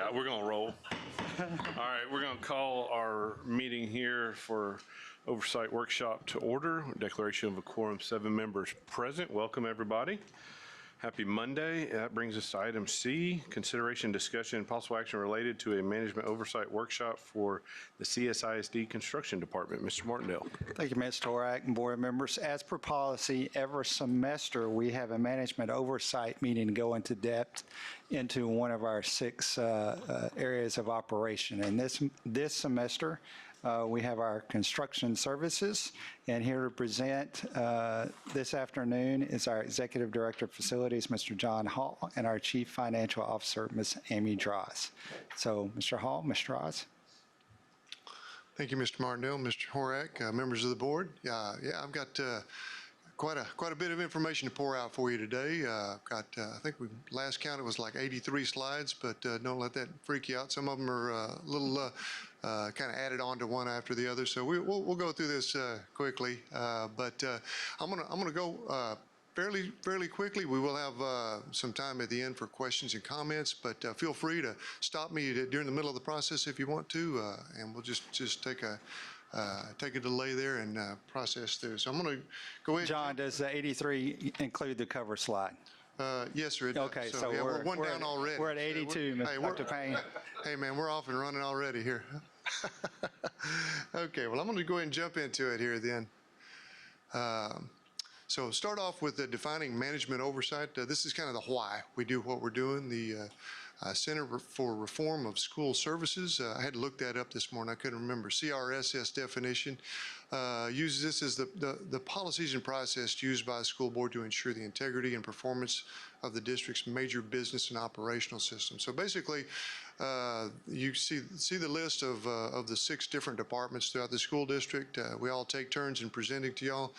Yeah, we're going to roll. All right, we're going to call our meeting here for Oversight Workshop to order. Declaration of a quorum, 7 members present. Welcome, everybody. Happy Monday. That brings us to item C, consideration, discussion, and possible action related to a management oversight workshop for the CSISD Construction Department. Mr. Martindale. Thank you, Mr. Horak and board members. As per policy, every semester we have a management oversight meeting to go into depth into one of our 6 areas of operation. And this semester, we have our construction services, and here to present this afternoon is our Executive Director of Facilities, Mr. John Hall, and our Chief Financial Officer, Ms. Amy Droz. So, Mr. Hall, Ms. Droz. Thank you, Mr. Martindale, Mr. Horak, members of the board. Yeah, I've got quite a bit of information to pour out for you today. I think we last count it was like 83 slides, but don't let that freak you out. Some of them are a little kind of added on to one after the other. So we'll go through this quickly, but I'm gonna go fairly quickly. We will have some time at the end for questions and comments, but feel free to stop me during the middle of the process if you want to, and we'll just take a delay there and process through. So I'm going to go ahead. John, does the 83 include the cover slide? Yes, sir. It does. Okay, so yeah, we're one down already. We're at 82, Mr. Payne. Hey, man, we're off and running already here. Okay, well, I'm going to go ahead and jump into it here then. So start off with defining management oversight. This is kind of the why we do what we're doing. The Center for Reform of School Services. I had to look that up this morning. I couldn't remember. CRSS definition uses this as the policies and process used by a school board to ensure the integrity and performance of the district's major business and operational systems. So basically, you see the list of the 6 different departments throughout the school district. We all take turns in presenting to y'all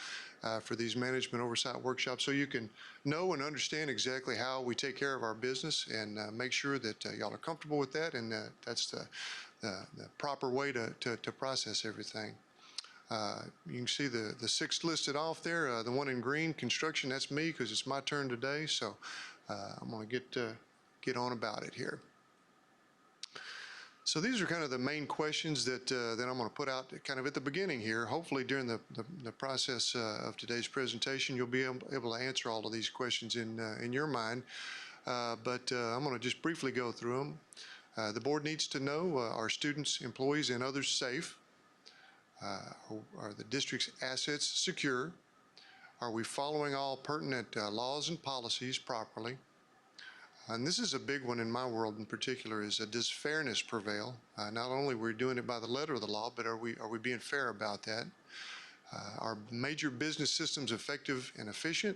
for these management oversight workshops, so you can know and understand exactly how we take care of our business and make sure that y'all are comfortable with that, and that's the proper way to process everything. You can see the 6 listed off there. The one in green, construction, that's me because it's my turn today. So I'm going to get on about it here. So these are kind of the main questions that I'm going to put out kind of at the beginning here. Hopefully during the process of today's presentation, you'll be able to answer all of these questions in your mind. But I'm going to just briefly go through them. The board needs to know, are students, employees, and others safe? Are the district's assets secure? Are we following all pertinent laws and policies properly? And this is a big one in my world in particular, is does fairness prevail? Not only are we doing it by the letter of the law, but are we being fair about that? Are major business systems effective and efficient?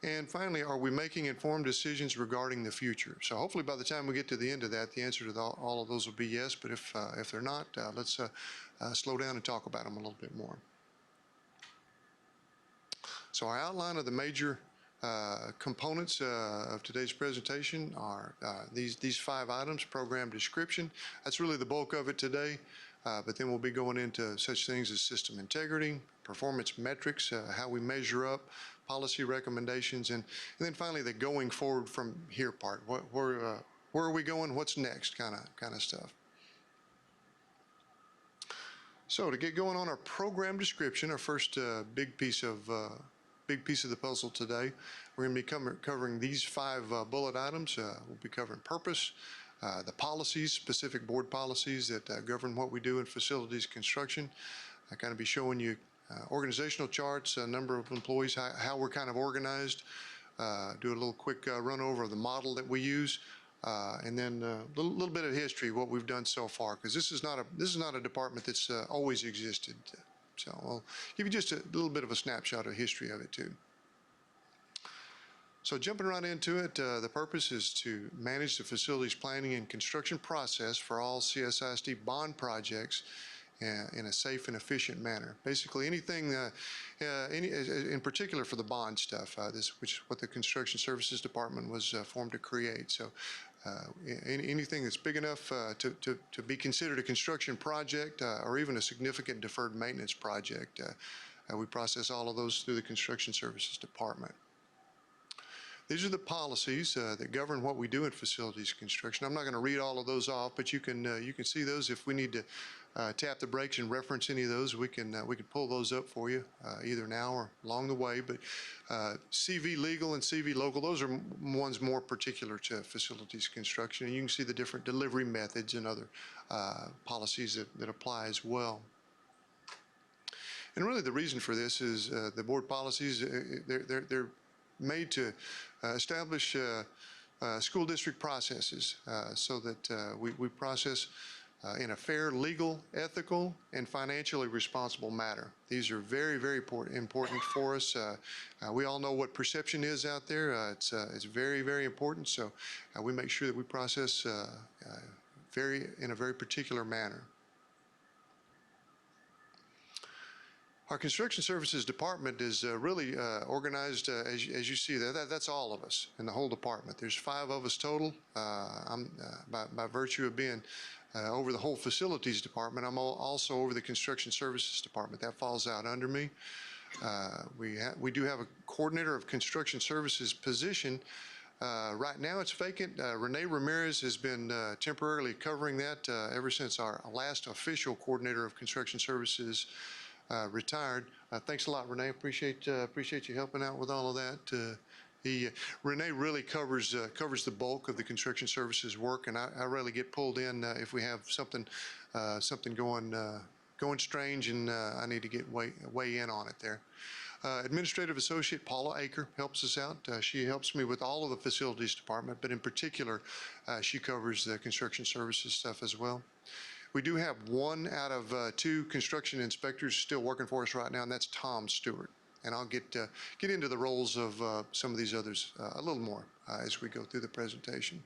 And finally, are we making informed decisions regarding the future? So hopefully by the time we get to the end of that, the answer to all of those will be yes. But if they're not, let's slow down and talk about them a little bit more. So our outline of the major components of today's presentation are these 5 items. Program description, that's really the bulk of it today. But then we'll be going into such things as system integrity, performance metrics, how we measure up, policy recommendations, and then finally the going forward from here part. Where are we going? What's next? Kind of stuff. So to get going on our program description, our first big piece of the puzzle today, we're going to be covering these 5 bullet items. We'll be covering purpose, the policies, specific board policies that govern what we do in facilities construction. I kind of be showing you organizational charts, a number of employees, how we're kind of organized, do a little quick run over of the model that we use, and then a little bit of history, what we've done so far, because this is not a department that's always existed. So I'll give you just a little bit of a snapshot of history of it too. So jumping right into it, the purpose is to manage the facilities planning and construction process for all CSISD bond projects in a safe and efficient manner. Basically anything, in particular for the bond stuff, which is what the Construction Services Department was formed to create. So anything that's big enough to be considered a construction project or even a significant deferred maintenance project, we process all of those through the Construction Services Department. These are the policies that govern what we do in facilities construction. I'm not going to read all of those off, but you can see those. If we need to tap the brakes and reference any of those, we can pull those up for you either now or along the way. But CV legal and CV local, those are ones more particular to facilities construction, and you can see the different delivery methods and other policies that apply as well. And really, the reason for this is the board policies. They're made to establish school district processes so that we process in a fair, legal, ethical, and financially responsible manner. These are very, very important for us. We all know what perception is out there. It's very, very important. So we make sure that we process in a very particular manner. Our construction services department is really organized, as you see there. That's all of us in the whole department. There's 5 of us total. By virtue of being over the whole facilities department, I'm also over the construction services department. That falls out under me. We do have a coordinator of construction services position. Right now it's vacant. Renee Ramirez has been temporarily covering that ever since our last official coordinator of construction services retired. Thanks a lot, Renee. Appreciate you helping out with all of that. Renee really covers the bulk of the construction services work, and I rarely get pulled in if we have something going strange and I need to get weigh in on it there. Administrative associate Paula Aker helps us out. She helps me with all of the facilities department, but in particular, she covers the construction services stuff as well. We do have 1 out of 2 construction inspectors still working for us right now, and that's Tom Stewart. And I'll get into the roles of some of these others a little more as we go through the presentation.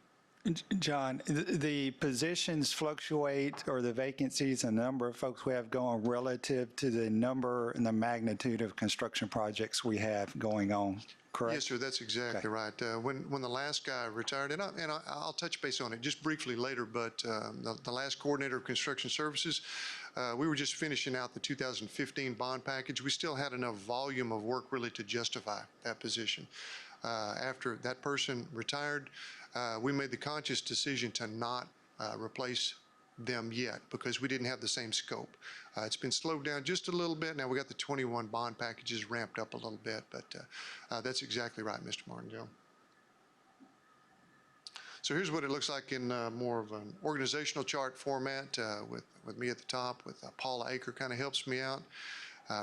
John, the positions fluctuate, or the vacancies and number of folks we have going relative to the number and the magnitude of construction projects we have going on, correct? Yes, sir, that's exactly right. When the last guy retired, and I'll touch base on it just briefly later, but the last coordinator of construction services, we were just finishing out the 2015 bond package. We still had enough volume of work really to justify that position. After that person retired, we made the conscious decision to not replace them yet because we didn't have the same scope. It's been slowed down just a little bit. Now we got the 21 bond packages ramped up a little bit, but that's exactly right, Mr. Martindale. So here's what it looks like in more of an organizational chart format with me at the top, with Paula Aker kind of helps me out.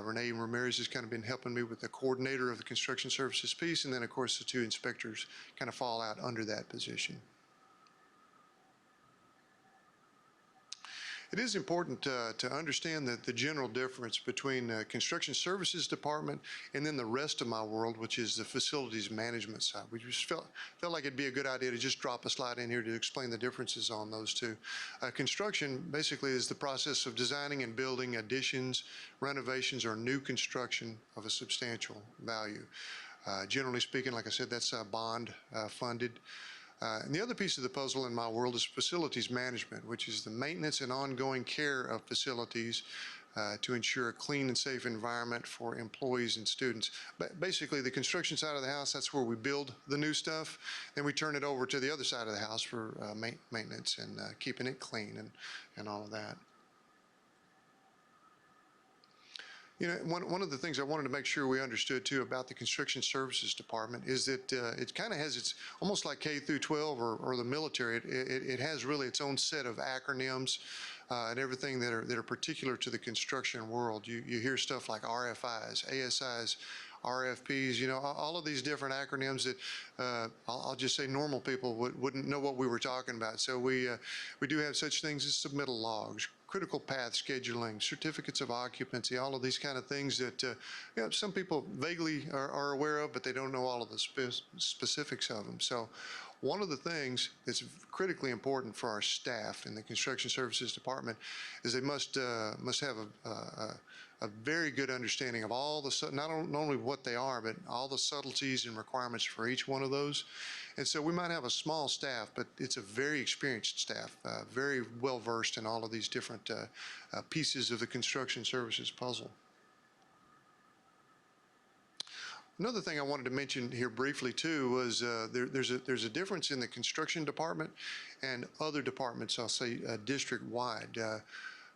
Renee Ramirez has kind of been helping me with the coordinator of the construction services piece, and then of course the 2 inspectors kind of fall out under that position. It is important to understand that the general difference between the construction services department and then the rest of my world, which is the facilities management side. We just felt like it'd be a good idea to just drop a slide in here to explain the differences on those 2. Construction basically is the process of designing and building additions, renovations, or new construction of a substantial value. Generally speaking, like I said, that's bond funded. And the other piece of the puzzle in my world is facilities management, which is the maintenance and ongoing care of facilities to ensure a clean and safe environment for employees and students. But basically, the construction side of the house, that's where we build the new stuff. Then we turn it over to the other side of the house for maintenance and keeping it clean and all of that. You know, one of the things I wanted to make sure we understood too about the construction services department is that it kind of has its, almost like K through 12 or the military, it has really its own set of acronyms and everything that are particular to the construction world. You hear stuff like RFIs, ASIs, RFPs, you know, all of these different acronyms that I'll just say normal people wouldn't know what we were talking about. So we do have such things as submittal logs, critical path scheduling, certificates of occupancy, all of these kind of things that you know, some people vaguely are aware of, but they don't know all of the specifics of them. So one of the things that's critically important for our staff in the construction services department is they must have a very good understanding of all the, not only what they are, but all the subtleties and requirements for each one of those. And so we might have a small staff, but it's a very experienced staff, very well versed in all of these different pieces of the construction services puzzle. Another thing I wanted to mention here briefly too was there's a difference in the construction department and other departments, I'll say district-wide.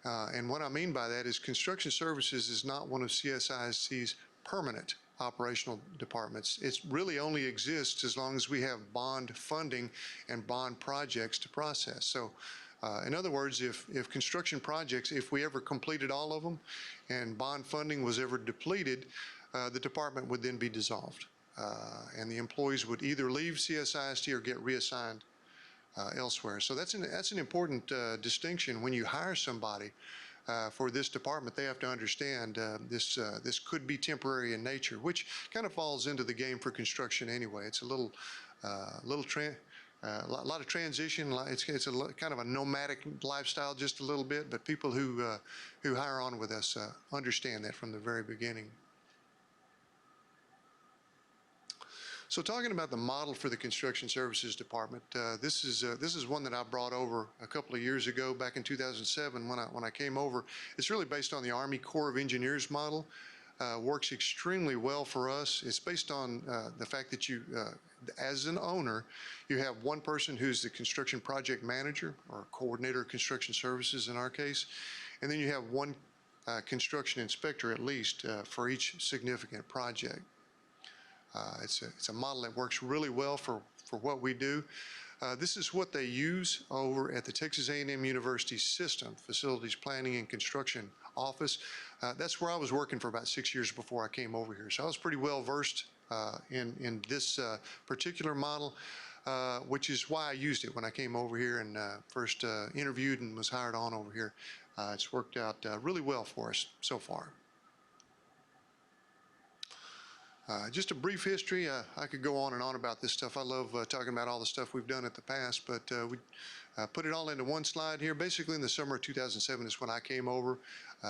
And what I mean by that is construction services is not one of CSISD's permanent operational departments. It really only exists as long as we have bond funding and bond projects to process. So in other words, if construction projects, if we ever completed all of them and bond funding was ever depleted, the department would then be dissolved. And the employees would either leave CSISD or get reassigned elsewhere. So that's an important distinction. When you hire somebody for this department, they have to understand this could be temporary in nature, which kind of falls into the game for construction anyway. It's a lot of transition. It's a kind of a nomadic lifestyle, just a little bit. But people who hire on with us understand that from the very beginning. So talking about the model for the Construction Services Department, this is one that I brought over a couple of years ago, back in 2007 when I came over. It's really based on the Army Corps of Engineers model. Works extremely well for us. It's based on the fact that you, as an owner, you have one person who's the construction project manager or coordinator of construction services in our case, and then you have one construction inspector at least for each significant project. It's a model that works really well for what we do. This is what they use over at the Texas A&M University System, Facilities Planning and Construction Office. That's where I was working for about 6 years before I came over here. So I was pretty well versed in this particular model, which is why I used it when I came over here and first interviewed and was hired on over here. It's worked out really well for us so far. Just a brief history. I could go on and on about this stuff. I love talking about all the stuff we've done in the past, but we put it all into one slide here. Basically, in the summer of 2007 is when I came over,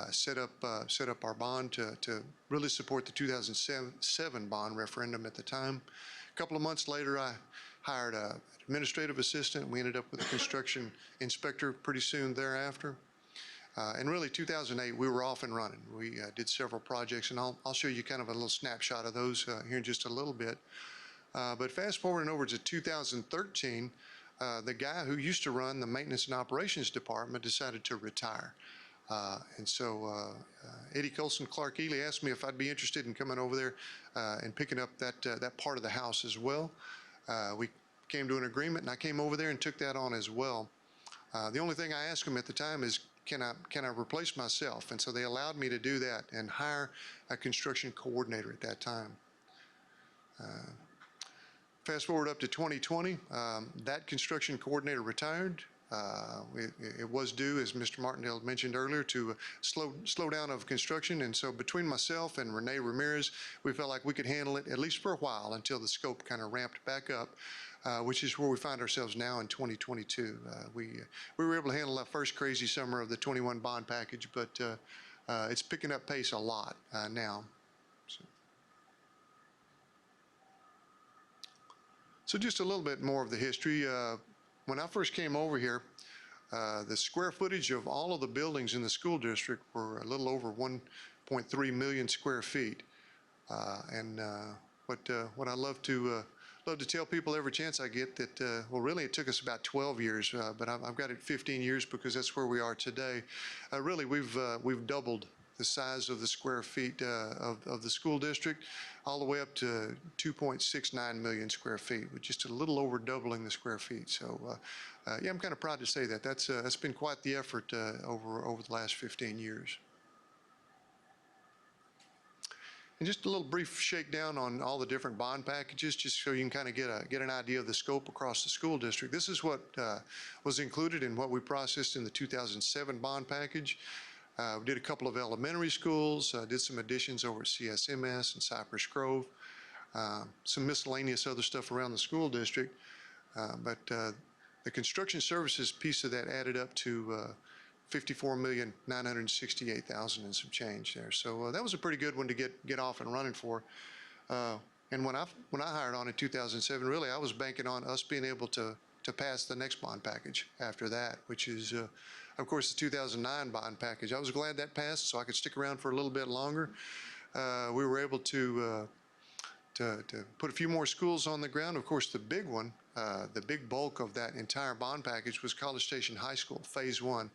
set up our bond to really support the 2007 bond referendum at the time. A couple of months later, I hired an administrative assistant. We ended up with a construction inspector pretty soon thereafter. And really, 2008, we were off and running. We did several projects, and I'll show you kind of a little snapshot of those here in just a little bit. But fast forwarding over to 2013, the guy who used to run the maintenance and operations department decided to retire. And so Eddie Colson, Clark Ely asked me if I'd be interested in coming over there and picking up that part of the house as well. We came to an agreement, and I came over there and took that on as well. The only thing I asked him at the time is, can I replace myself? And so they allowed me to do that and hire a construction coordinator at that time. Fast forward up to 2020, that construction coordinator retired. It was due, as Mr. Martindale mentioned earlier, to slow down of construction. And so between myself and Renee Ramirez, we felt like we could handle it at least for a while until the scope kind of ramped back up. Which is where we find ourselves now in 2022. We were able to handle that first crazy summer of the 21 bond package, but it's picking up pace a lot now. So just a little bit more of the history. When I first came over here, the square footage of all of the buildings in the school district were a little over 1.3 million square feet. And what I love to tell people every chance I get that, well, really it took us about 12 years, but I've got it 15 years because that's where we are today. Really, we've doubled the size of the square feet of the school district, all the way up to 2.69 million square feet, with just a little over doubling the square feet. So, yeah, I'm kind of proud to say that. That's been quite the effort over the last 15 years. And just a little brief shakedown on all the different bond packages, just so you can kind of get an idea of the scope across the school district. This is what was included in what we processed in the 2007 bond package. We did a couple of elementary schools, did some additions over at CSMS and Cypress Grove, some miscellaneous other stuff around the school district. But the construction services piece of that added up to $54,968,000 and some change there. So that was a pretty good one to get off and running for. And when I hired on in 2007, really I was banking on us being able to pass the next bond package after that, which is of course the 2009 bond package. I was glad that passed so I could stick around for a little bit longer. We were able to to put a few more schools on the ground. Of course, the big one, the big bulk of that entire bond package was College Station High School, Phase 1.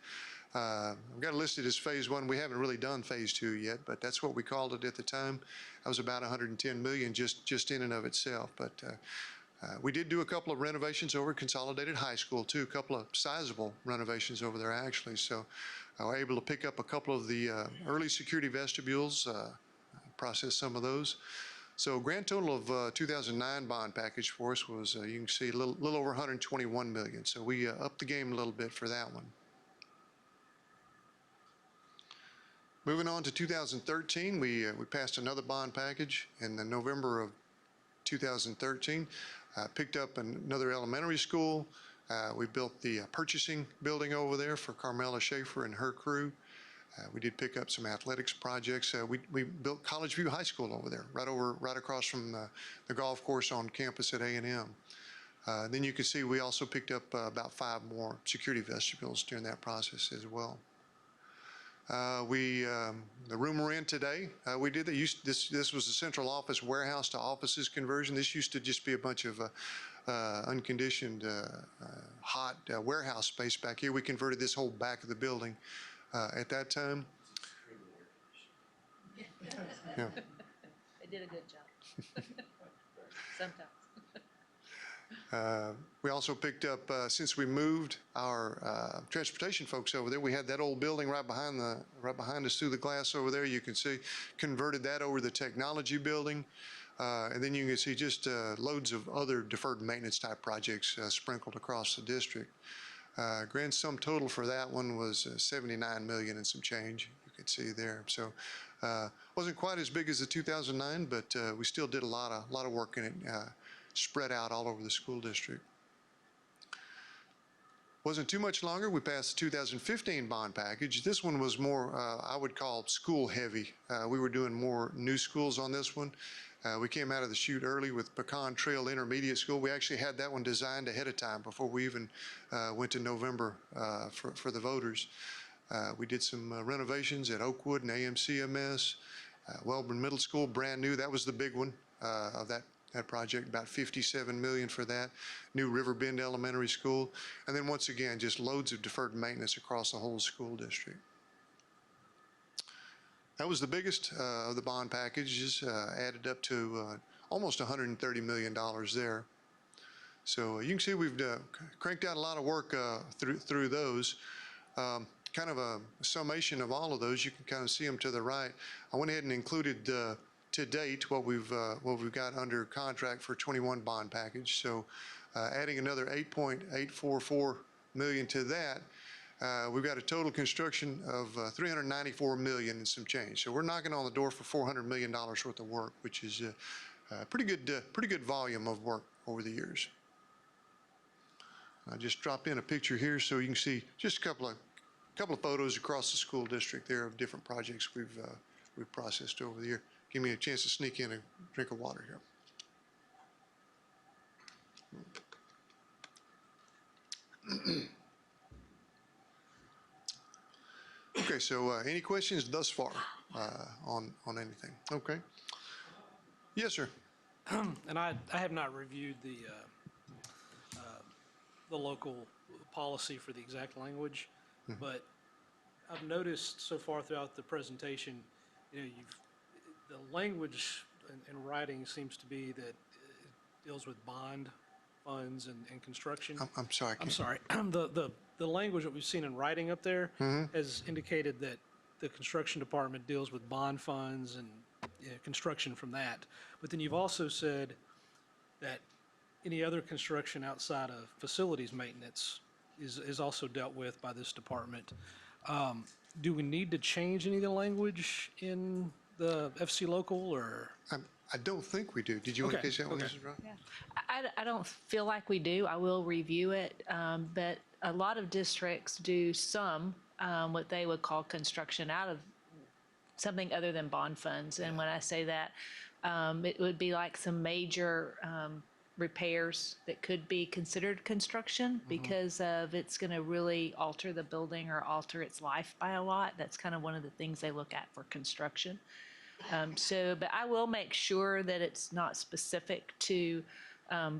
I've got it listed as Phase 1. We haven't really done Phase 2 yet, but that's what we called it at the time. That was about $110 million just in and of itself. But we did do a couple of renovations over at Consolidated High School, too, a couple of sizable renovations over there, actually. So I was able to pick up a couple of the early security vestibules, process some of those. So grand total of 2009 bond package for us was, you can see, a little over 121 million. So we upped the game a little bit for that one. Moving on to 2013, we passed another bond package in the November of 2013. Picked up another elementary school. We built the purchasing building over there for Carmela Schaefer and her crew. We did pick up some athletics projects. We built College View High School over there, right across from the golf course on campus at A&M. Then you can see we also picked up about 5 more security vestibules during that process as well. The room we're in today, we did that. This was a central office warehouse to offices conversion. This used to just be a bunch of unconditioned, hot warehouse space back here. We converted this whole back of the building at that time. Yeah. They did a good job. Sometimes. We also picked up, since we moved our transportation folks over there, we had that old building right behind us through the glass over there. You can see, converted that over to the technology building. And then you can see just loads of other deferred maintenance type projects sprinkled across the district. Grand sum total for that one was 79 million and some change, you can see there. So wasn't quite as big as the 2009, but we still did a lot of work in it, spread out all over the school district. Wasn't too much longer. We passed the 2015 bond package. This one was more, I would call school heavy. We were doing more new schools on this one. We came out of the chute early with Pecan Trail Intermediate School. We actually had that one designed ahead of time before we even went to November for the voters. We did some renovations at Oakwood and AMCMS. Wellborn Middle School, brand new. That was the big one of that project, about 57 million for that. New Riverbend Elementary School. And then once again, just loads of deferred maintenance across the whole school district. That was the biggest of the bond packages, added up to almost $130 million there. So you can see we've cranked out a lot of work through those. Kind of a summation of all of those. You can kind of see them to the right. I went ahead and included to date what we've got under contract for 21 bond package. So adding another 8.844 million to that, we've got a total construction of 394 million and some change. So we're knocking on the door for $400 million worth of work, which is a pretty good volume of work over the years. I just dropped in a picture here so you can see just a couple of photos across the school district there of different projects we've processed over the year. Give me a chance to sneak in a drink of water here. Okay, so any questions thus far on anything? Okay. Yes, sir. And I have not reviewed the local policy for the exact language, but I've noticed so far throughout the presentation, the language in writing seems to be that it deals with bond funds and construction. I'm sorry. I'm sorry. The language that we've seen in writing up there has indicated that the construction department deals with bond funds and construction from that. But then you've also said that any other construction outside of facilities maintenance is also dealt with by this department. Do we need to change any of the language in the FC local, or? I don't think we do. Did you want to catch that one, Okay. Mrs. Ross? Yeah. I don't feel like we do. I will review it, but a lot of districts do some what they would call construction out of something other than bond funds. And when I say that, it would be like some major repairs that could be considered construction because of it's going to really alter the building or alter its life by a lot. That's kind of one of the things they look at for construction. But I will make sure that it's not specific to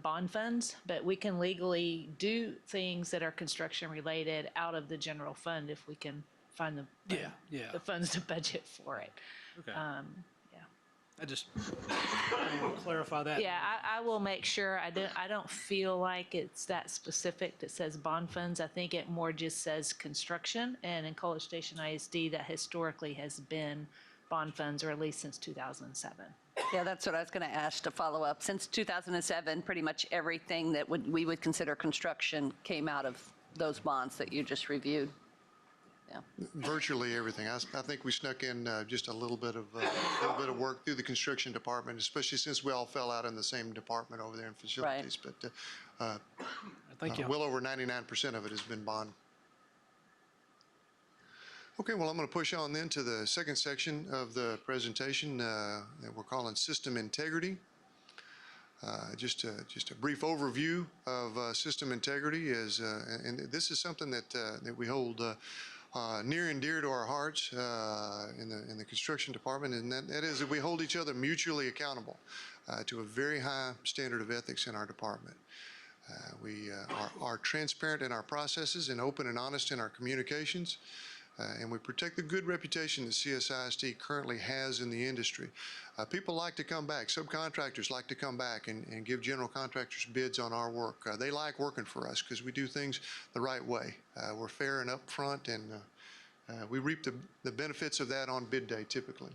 bond funds, but we can legally do things that are construction related out of the general fund if we can find Yeah. the funds to budget for it. Okay. Yeah. I just want to clarify that. Yeah, I will make sure. I don't feel like it's that specific that says bond funds. I think it more just says construction. And in College Station ISD, that historically has been bond funds, or at least since 2007. Yeah, that's what I was going to ask to follow up. Since 2007, pretty much everything that we would consider construction came out of those bonds that you just reviewed. Yeah. Virtually everything. I think we snuck in just a little bit of work through the construction department, especially since we all fell out in the same department over there in facilities. But Thank you. well over 99% of it has been bond. Okay, well, I'm going to push on then to the second section of the presentation that we're calling System Integrity. Just a brief overview of system integrity is, and this is something that we hold near and dear to our hearts in the construction department, and that is that we hold each other mutually accountable to a very high standard of ethics in our department. We are transparent in our processes and open and honest in our communications. And we protect the good reputation that CSISD currently has in the industry. People like to come back. Subcontractors like to come back and give general contractors bids on our work. They like working for us because we do things the right way. We're fair and upfront, and we reap the benefits of that on bid day typically.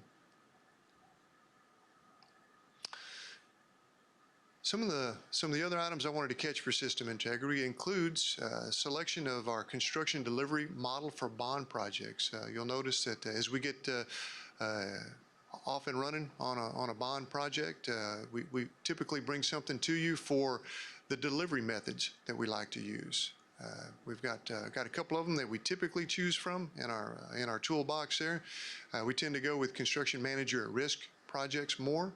Some of the other items I wanted to catch for system integrity includes selection of our construction delivery model for bond projects. You'll notice that as we get off and running on a bond project, we typically bring something to you for the delivery methods that we like to use. We've got a couple of them that we typically choose from in our toolbox there. We tend to go with construction manager at risk projects more.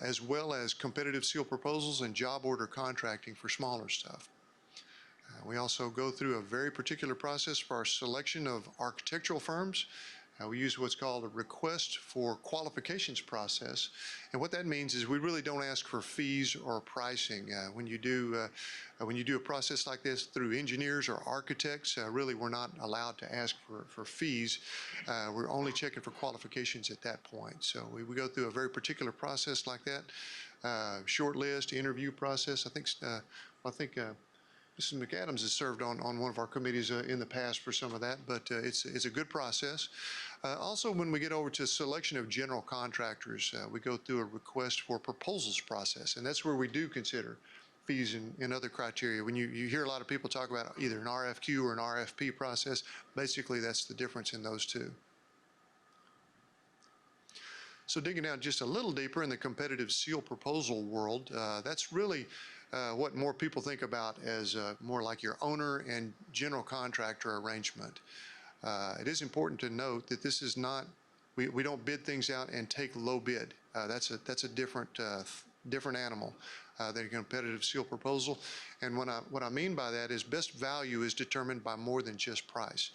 As well as competitive seal proposals and job order contracting for smaller stuff. We also go through a very particular process for our selection of architectural firms. We use what's called a request for qualifications process. And what that means is we really don't ask for fees or pricing. When you do a process like this through engineers or architects, really we're not allowed to ask for fees. We're only checking for qualifications at that point. So we go through a very particular process like that. Short list, interview process. I think Mrs. McAdams has served on one of our committees in the past for some of that, but it's a good process. Also, when we get over to selection of general contractors, we go through a request for proposals process, and that's where we do consider fees and other criteria. When you hear a lot of people talk about either an RFQ or an RFP process, basically that's the difference in those two. So digging down just a little deeper in the competitive seal proposal world, that's really what more people think about as more like your owner and general contractor arrangement. It is important to note that this is not, we don't bid things out and take low bid. That's a different animal than a competitive seal proposal. And what I mean by that is best value is determined by more than just price.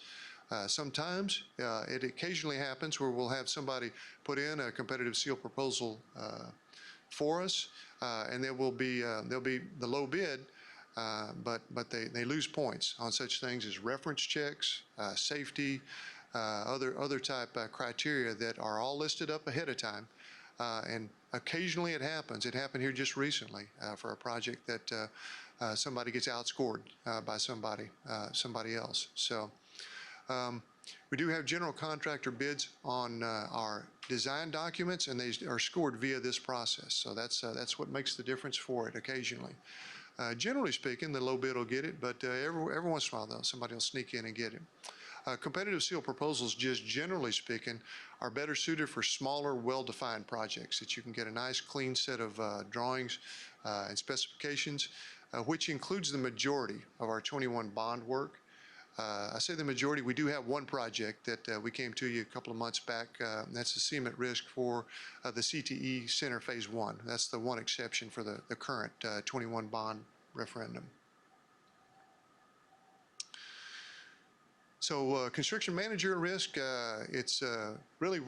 Sometimes it occasionally happens where we'll have somebody put in a competitive seal proposal for us, and there will be the low bid, but they lose points on such things as reference checks, safety, other type criteria that are all listed up ahead of time. And occasionally it happens. It happened here just recently for a project that somebody gets outscored by somebody else. So. We do have general contractor bids on our design documents, and they are scored via this process. So that's what makes the difference for it occasionally. Generally speaking, the low bid will get it, but every once in a while, though, somebody will sneak in and get it. Competitive seal proposals, just generally speaking, are better suited for smaller, well-defined projects that you can get a nice, clean set of drawings and specifications, which includes the majority of our 21 bond work. I say the majority. We do have one project that we came to you a couple of months back. That's the seam at risk for the CTE Center Phase 1. That's the one exception for the current 21 bond referendum. So construction manager risk, it's really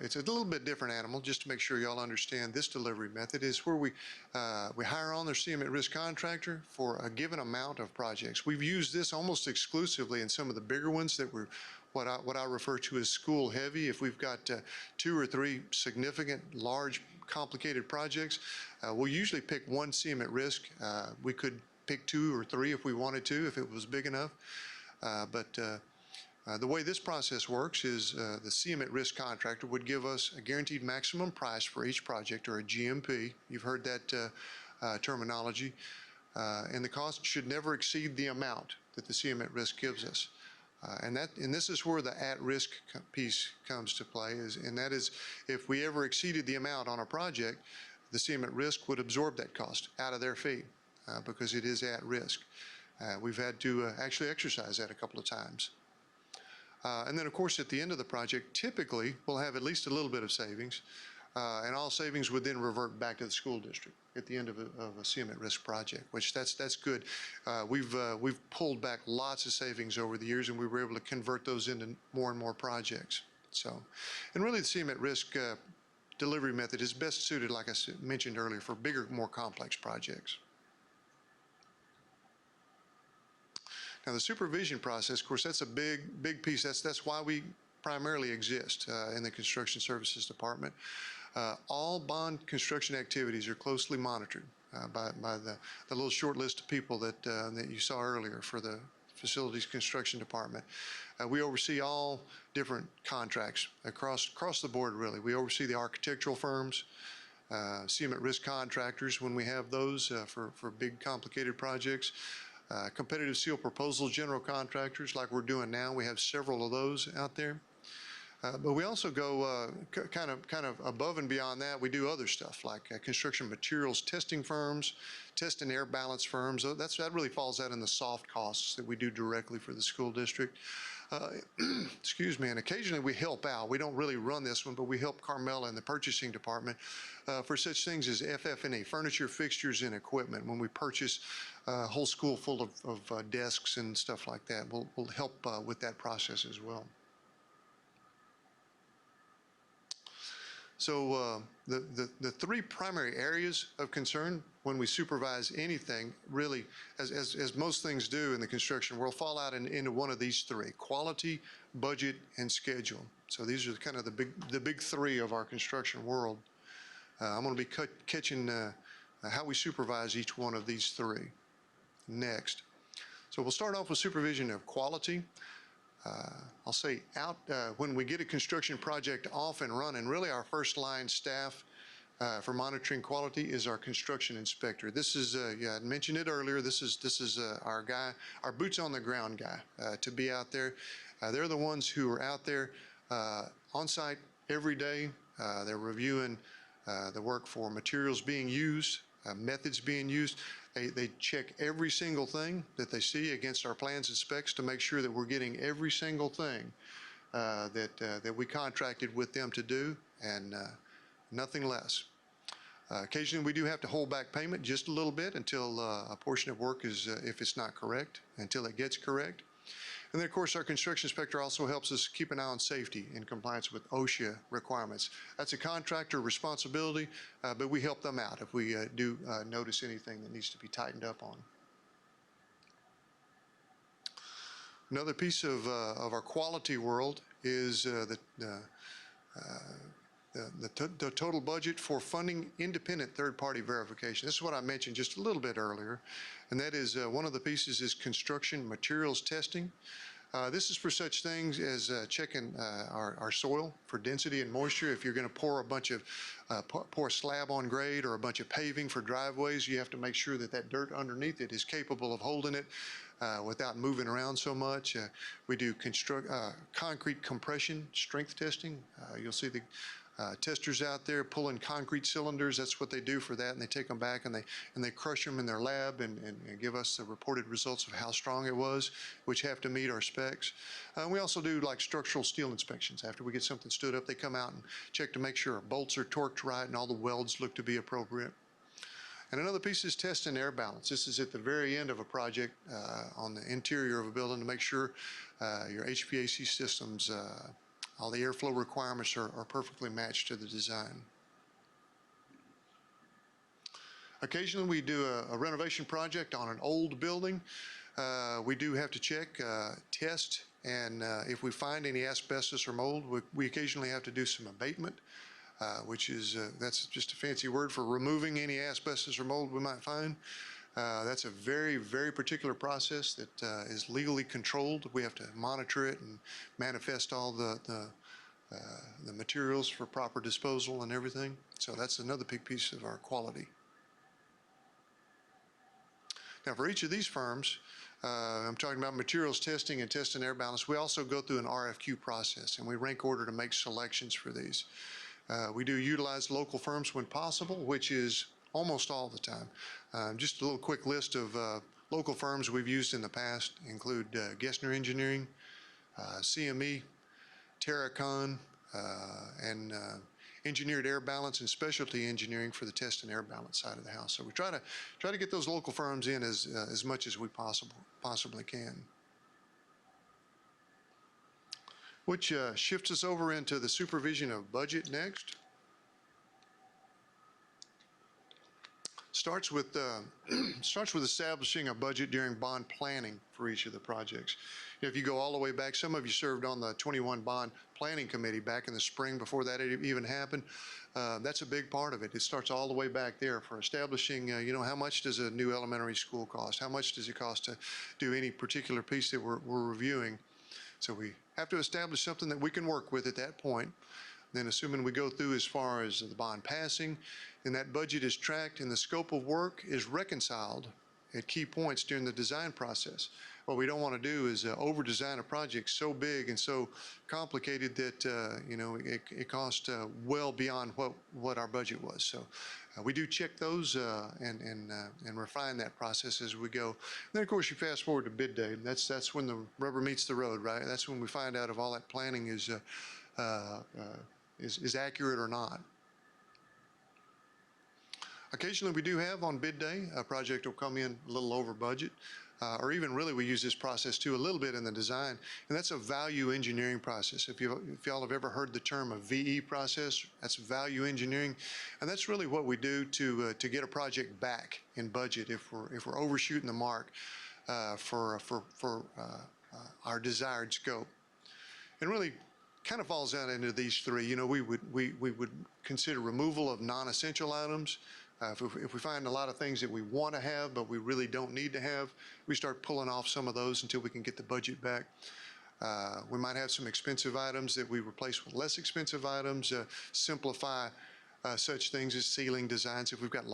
it's a little bit different animal. Just to make sure y'all understand this delivery method is where we hire on their CM at risk contractor for a given amount of projects. We've used this almost exclusively in some of the bigger ones that were what I refer to as school heavy. If we've got 2 or 3 significant, large, complicated projects, we'll usually pick one CM at risk. We could pick 2 or 3 if we wanted to, if it was big enough. The way this process works is the CM at risk contractor would give us a guaranteed maximum price for each project, or a GMP. You've heard that terminology. And the cost should never exceed the amount that the CM at risk gives us. And this is where the at-risk piece comes to play, and that is if we ever exceeded the amount on a project, the CM at risk would absorb that cost out of their fee because it is at risk. We've had to actually exercise that a couple of times. And then, of course, at the end of the project, typically, we'll have at least a little bit of savings, and all savings would then revert back to the school district at the end of a CM at risk project, which that's good. We've pulled back lots of savings over the years, and we were able to convert those into more and more projects. So, and really, the CM at risk delivery method is best suited, like I mentioned earlier, for bigger, more complex projects. Now, the supervision process, of course, that's a big piece. That's why we primarily exist in the Construction Services Department. All bond construction activities are closely monitored by the little short list of people that you saw earlier for the Facilities Construction Department. We oversee all different contracts across the board, really. We oversee the architectural firms, CM at risk contractors when we have those for big, complicated projects. Competitive seal proposals, general contractors like we're doing now. We have several of those out there. But we also go kind of above and beyond that. We do other stuff like construction materials testing firms, test and air balance firms. That really falls out in the soft costs that we do directly for the school district. Excuse me, and occasionally we help out. We don't really run this one, but we help Carmela in the purchasing department for such things as FF&E, furniture, fixtures, and equipment. When we purchase a whole school full of desks and stuff like that, we'll help with that process as well. So the 3 primary areas of concern when we supervise anything, really, as most things do in the construction world, fall out into one of these 3: quality, budget, and schedule. So these are kind of the big 3 of our construction world. I'm going to be catching how we supervise each one of these 3 next. So we'll start off with supervision of quality. I'll say when we get a construction project off and running, really our first line staff for monitoring quality is our construction inspector. This is, I mentioned it earlier, this is our guy, our boots on the ground guy to be out there. They're the ones who are out there on site every day. They're reviewing the work for materials being used, methods being used. They check every single thing that they see against our plans and specs to make sure that we're getting every single thing that we contracted with them to do, and nothing less. Occasionally, we do have to hold back payment just a little bit until a portion of work is, if it's not correct, until it gets correct. And then, of course, our construction inspector also helps us keep an eye on safety in compliance with OSHA requirements. That's a contractor responsibility, but we help them out if we do notice anything that needs to be tightened up on. Another piece of our quality world is the total budget for funding independent third-party verification. This is what I mentioned just a little bit earlier, and that is one of the pieces is construction materials testing. This is for such things as checking our soil for density and moisture. If you're going to pour pour a slab on grade or a bunch of paving for driveways, you have to make sure that that dirt underneath it is capable of holding it without moving around so much. We do concrete compression strength testing. You'll see the testers out there pulling concrete cylinders. That's what they do for that, and they take them back and they crush them in their lab and give us the reported results of how strong it was, which have to meet our specs. We also do like structural steel inspections. After we get something stood up, they come out and check to make sure our bolts are torqued right and all the welds look to be appropriate. And another piece is test and air balance. This is at the very end of a project on the interior of a building to make sure your HVAC systems, all the airflow requirements are perfectly matched to the design. Occasionally, we do a renovation project on an old building. We do have to check, test, and if we find any asbestos or mold, we occasionally have to do some abatement, which is, that's just a fancy word for removing any asbestos or mold we might find. That's a very, very particular process that is legally controlled. We have to monitor it and manifest all the materials for proper disposal and everything. So that's another big piece of our quality. Now, for each of these firms, I'm talking about materials testing and test and air balance. We also go through an RFQ process, and we rank order to make selections for these. We do utilize local firms when possible, which is almost all the time. Just a little quick list of local firms we've used in the past include Gessner Engineering, CME, Terracon, and engineered air balance and specialty engineering for the test and air balance side of the house. So we try to get those local firms in as much as we possibly can. Which shifts us over into the supervision of budget next. Starts with establishing a budget during bond planning for each of the projects. If you go all the way back, some of you served on the 21 bond planning committee back in the spring before that even happened. That's a big part of it. It starts all the way back there for establishing, how much does a new elementary school cost? How much does it cost to do any particular piece that we're reviewing? So we have to establish something that we can work with at that point. Then assuming we go through as far as the bond passing, then that budget is tracked and the scope of work is reconciled at key points during the design process. What we don't want to do is over-design a project so big and so complicated that, it costs well beyond what our budget was. So we do check those and refine that process as we go. And then, of course, you fast forward to bid day. That's when the rubber meets the road, right? That's when we find out if all that planning is accurate or not. Occasionally we do have on bid day, a project will come in a little over budget, or even really we use this process too a little bit in the design, and that's a value engineering process. If y'all have ever heard the term a VE process, that's value engineering, and that's really what we do to get a project back in budget if we're overshooting the mark for our desired scope. And really kind of falls out into these three. We would consider removal of non-essential items. If we find a lot of things that we want to have but we really don't need to have, we start pulling off some of those until we can get the budget back. We might have some expensive items that we replace with less expensive items, simplify such things as ceiling designs. If we've got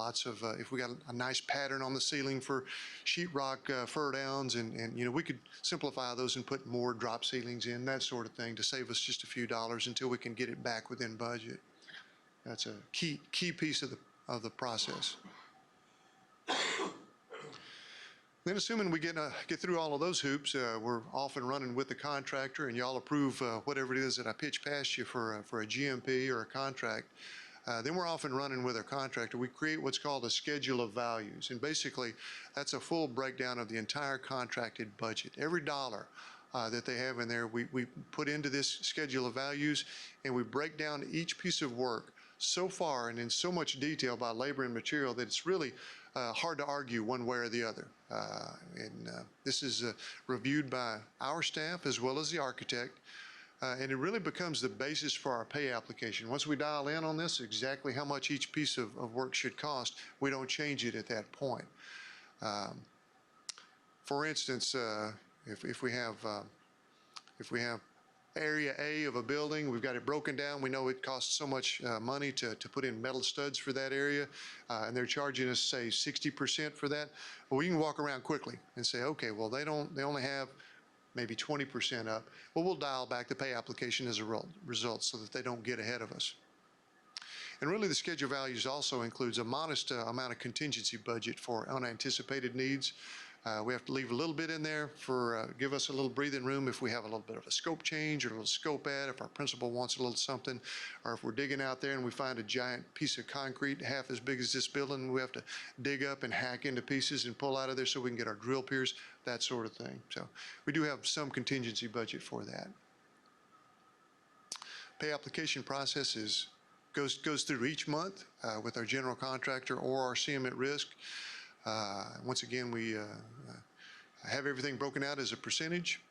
if we got a nice pattern on the ceiling for sheetrock fur downs, and we could simplify those and put more drop ceilings in, that sort of thing, to save us just a few dollars until we can get it back within budget. That's a key piece of the process. Then, assuming we get through all of those hoops, we're off and running with the contractor, and y'all approve whatever it is that I pitch past you for a GMP or a contract. Then we're off and running with our contractor. We create what's called a schedule of values, and basically that's a full breakdown of the entire contracted budget. Every dollar that they have in there, we put into this schedule of values, and we break down each piece of work so far and in so much detail by labor and material that it's really hard to argue one way or the other. This is reviewed by our staff as well as the architect. And it really becomes the basis for our pay application. Once we dial in on this, exactly how much each piece of work should cost, we don't change it at that point. For instance, if we have area A of a building, we've got it broken down, we know it costs so much money to put in metal studs for that area, and they're charging us, say, 60% for that. Well, we can walk around quickly and say, okay, well, they only have maybe 20% up. Well, we'll dial back the pay application as a result so that they don't get ahead of us. And really, the schedule values also includes a modest amount of contingency budget for unanticipated needs. We have to leave a little bit in there for, give us a little breathing room if we have a little bit of a scope change or a little scope add, if our principal wants a little something, or if we're digging out there and we find a giant piece of concrete half as big as this building, we have to dig up and hack into pieces and pull out of there so we can get our drill piers, that sort of thing. So we do have some contingency budget for that. Pay application process goes through each month with our general contractor or our CM at risk. Once again, we have everything broken out as a percentage.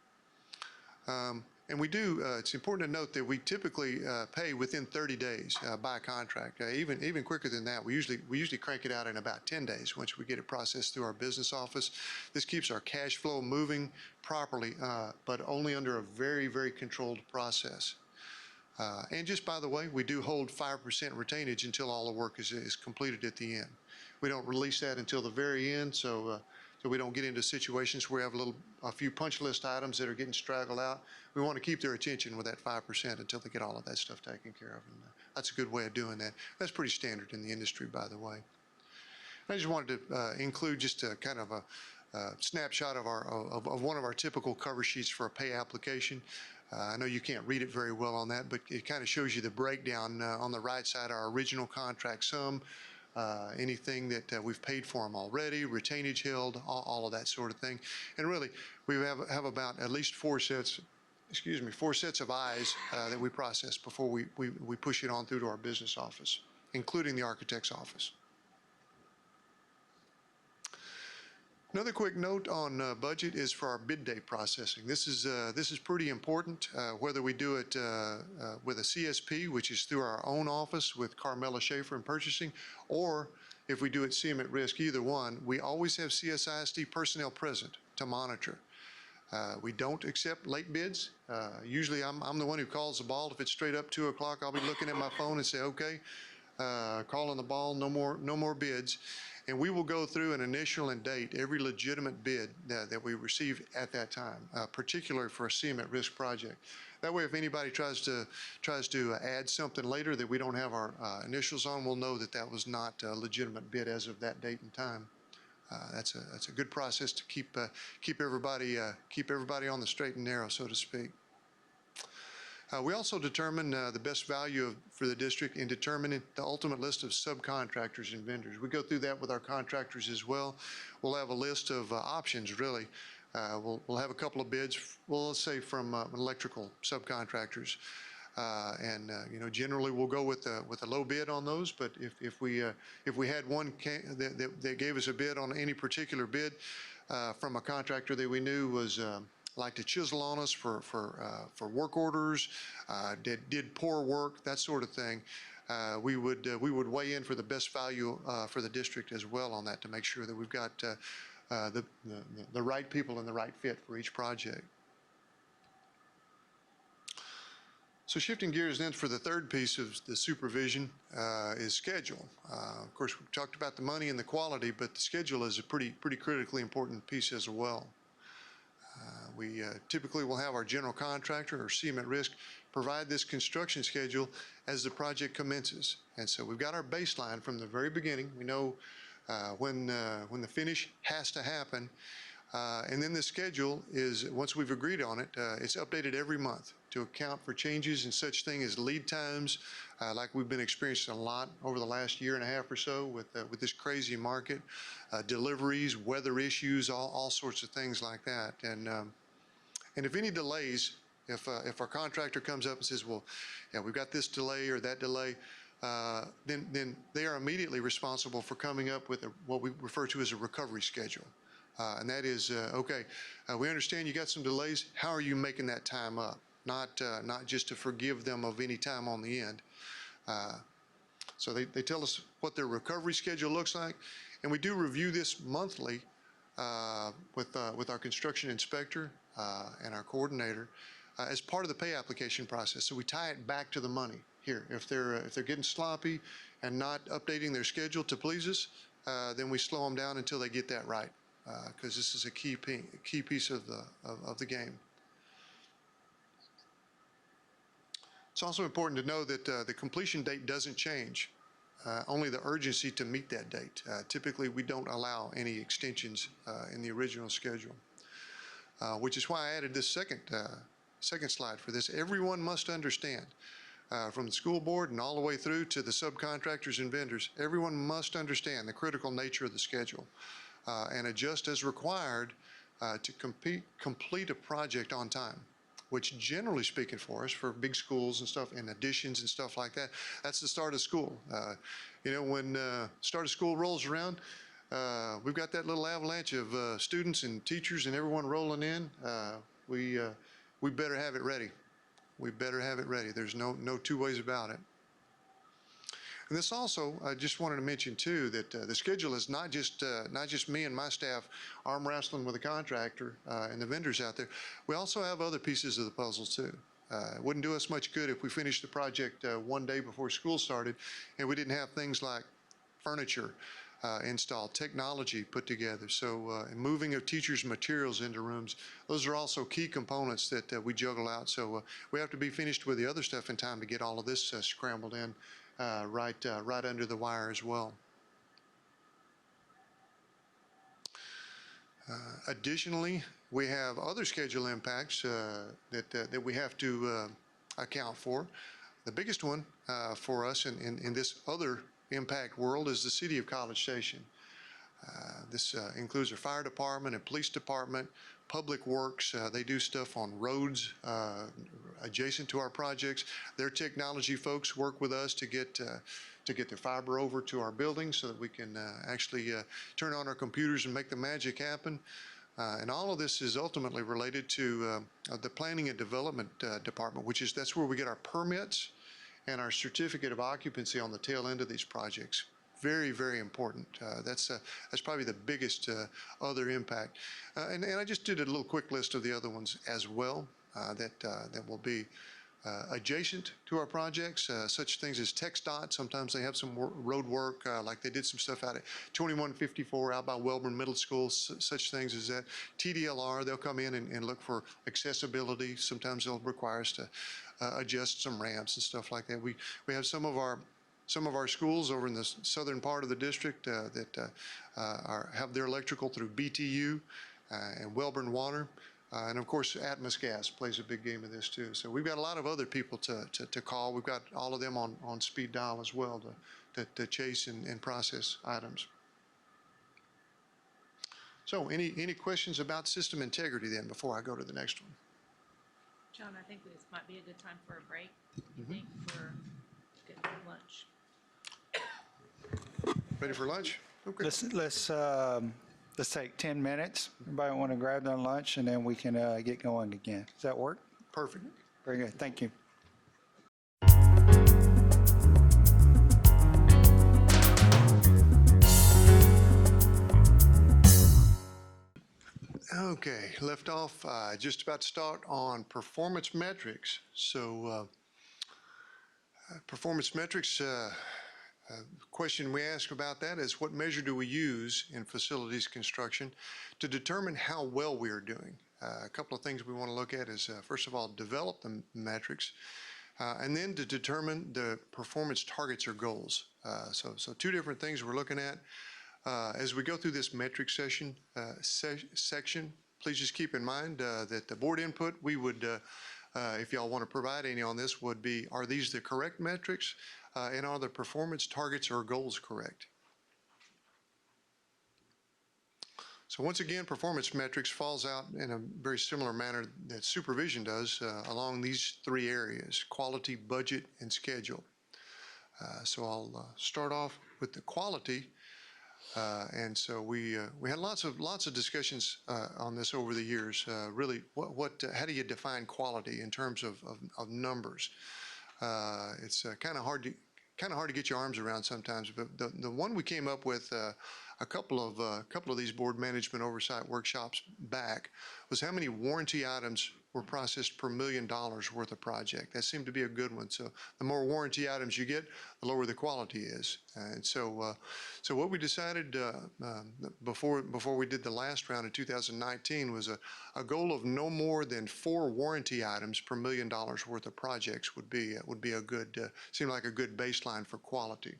And we do, it's important to note that we typically pay within 30 days by contract. Even quicker than that, we usually crank it out in about 10 days once we get it processed through our business office. This keeps our cash flow moving properly, but only under a very, very controlled process. And just by the way, we do hold 5% retainage until all the work is completed at the end. We don't release that until the very end, so we don't get into situations where we have a few punch list items that are getting straggled out. We want to keep their attention with that 5% until they get all of that stuff taken care of. And that's a good way of doing that. That's pretty standard in the industry, by the way. I just wanted to include just a kind of a snapshot of one of our typical cover sheets for a pay application. I know you can't read it very well on that, but it kind of shows you the breakdown on the right side, our original contract sum, anything that we've paid for them already, retainage held, all of that sort of thing. And really, we have about at least four sets of eyes that we process before we push it on through to our business office, including the architect's office. Another quick note on budget is for our bid day processing. This is pretty important, whether we do it with a CSP, which is through our own office with Carmela Schaefer in purchasing, or if we do it CM at risk, either one, we always have CSISD personnel present to monitor. We don't accept late bids. Usually I'm the one who calls the ball. If it's straight up 2 o'clock, I'll be looking at my phone and say, okay, calling the ball, no more bids. And we will go through and initial and date every legitimate bid that we receive at that time, particularly for a CM at risk project. That way, if anybody tries to add something later that we don't have our initials on, we'll know that that was not a legitimate bid as of that date and time. That's a good process to keep everybody on the straight and narrow, so to speak. We also determine the best value for the district in determining the ultimate list of subcontractors and vendors. We go through that with our contractors as well. We'll have a list of options, really. We'll have a couple of bids, well, let's say from electrical subcontractors. Generally we'll go with a low bid on those, but if we had one that gave us a bid on any particular bid from a contractor that we knew was like to chisel on us for work orders, did poor work, that sort of thing, we would weigh in for the best value for the district as well on that to make sure that we've got the right people and the right fit for each project. So shifting gears then for the third piece of the supervision is schedule. Of course, we talked about the money and the quality, but the schedule is a pretty critically important piece as well. We typically will have our general contractor or CM at risk provide this construction schedule as the project commences. And so we've got our baseline from the very beginning. We know when the finish has to happen. And then the schedule is, once we've agreed on it, it's updated every month to account for changes in such thing as lead times, like we've been experiencing a lot over the last year and a half or so with this crazy market, deliveries, weather issues, all sorts of things like that. And if any delays, if our contractor comes up and says, well, yeah, we've got this delay or that delay, then they are immediately responsible for coming up with what we refer to as a recovery schedule. And that is, okay, we understand you got some delays. How are you making that time up? Not just to forgive them of any time on the end. So they tell us what their recovery schedule looks like. And we do review this monthly with our construction inspector and our coordinator as part of the pay application process. So we tie it back to the money here. If they're getting sloppy and not updating their schedule to please us, then we slow them down until they get that right. Because this is a key piece of the game. It's also important to know that the completion date doesn't change only the urgency to meet that date. Typically, we don't allow any extensions in the original schedule, which is why I added this second slide for this. Everyone must understand, from the school board and all the way through to the subcontractors and vendors, everyone must understand the critical nature of the schedule and adjust as required to complete a project on time, which generally speaking for us, for big schools and stuff, and additions and stuff like that, that's the start of school. When start of school rolls around, we've got that little avalanche of students and teachers and everyone rolling in. We better have it ready. We better have it ready. There's no two ways about it. And this also, I just wanted to mention too, that the schedule is not just me and my staff arm wrestling with the contractor and the vendors out there. We also have other pieces of the puzzle too. It wouldn't do us much good if we finished the project one day before school started and we didn't have things like furniture installed, technology put together. So moving of teachers' materials into rooms, those are also key components that we juggle out. So we have to be finished with the other stuff in time to get all of this scrambled in right under the wire as well. Additionally, we have other schedule impacts that we have to account for. The biggest one for us in this other impact world is the city of College Station. This includes our fire department and police department, public works. They do stuff on roads adjacent to our projects. Their technology folks work with us to get their fiber over to our buildings so that we can actually turn on our computers and make the magic happen. And all of this is ultimately related to the planning and development department, that's where we get our permits and our certificate of occupancy on the tail end of these projects. Very, very important. That's probably the biggest other impact. And I just did a little quick list of the other ones as well that will be adjacent to our projects, such things as TxDOT. Sometimes they have some road work, like they did some stuff out at 2154 out by Welborn Middle School, such things as that. TDLR, they'll come in and look for accessibility. Sometimes they'll require us to adjust some ramps and stuff like that. We have some of our schools over in the southern part of the district that have their electrical through BTU and Welborn Water. And of course, Atmos Gas plays a big game in this too. So we've got a lot of other people to call. We've got all of them on speed dial as well to chase and process items. So any questions about system integrity then before I go to the next one? John, I think this might be a good time for a break. You think for getting lunch? Ready for lunch? Okay. Let's take 10 minutes. Everybody want to grab their lunch and then we can get going again. Does that work? Perfect. Very good. Thank you. Okay, left off, just about to start on performance metrics. So performance metrics, question we ask about that is, what measure do we use in facilities construction to determine how well we are doing? A couple of things we want to look at is, first of all, develop the metrics, and then to determine the performance targets or goals. So two different things we're looking at. As we go through this metric section, please just keep in mind that the board input we would, if y'all want to provide any on this, would be, are these the correct metrics? And are the performance targets or goals correct? So once again, performance metrics falls out in a very similar manner that supervision does along these three areas: quality, budget, and schedule. So I'll start off with the quality. And so we had lots of discussions on this over the years. Really, how do you define quality in terms of numbers? It's kind of hard to get your arms around sometimes. But the one we came up with a couple of these board management oversight workshops back was how many warranty items were processed per $1 million worth of project. That seemed to be a good one. So the more warranty items you get, the lower the quality is. And so what we decided before we did the last round in 2019 was a goal of no more than 4 warranty items per $1 million worth of projects would be a good, seemed like a good baseline for quality.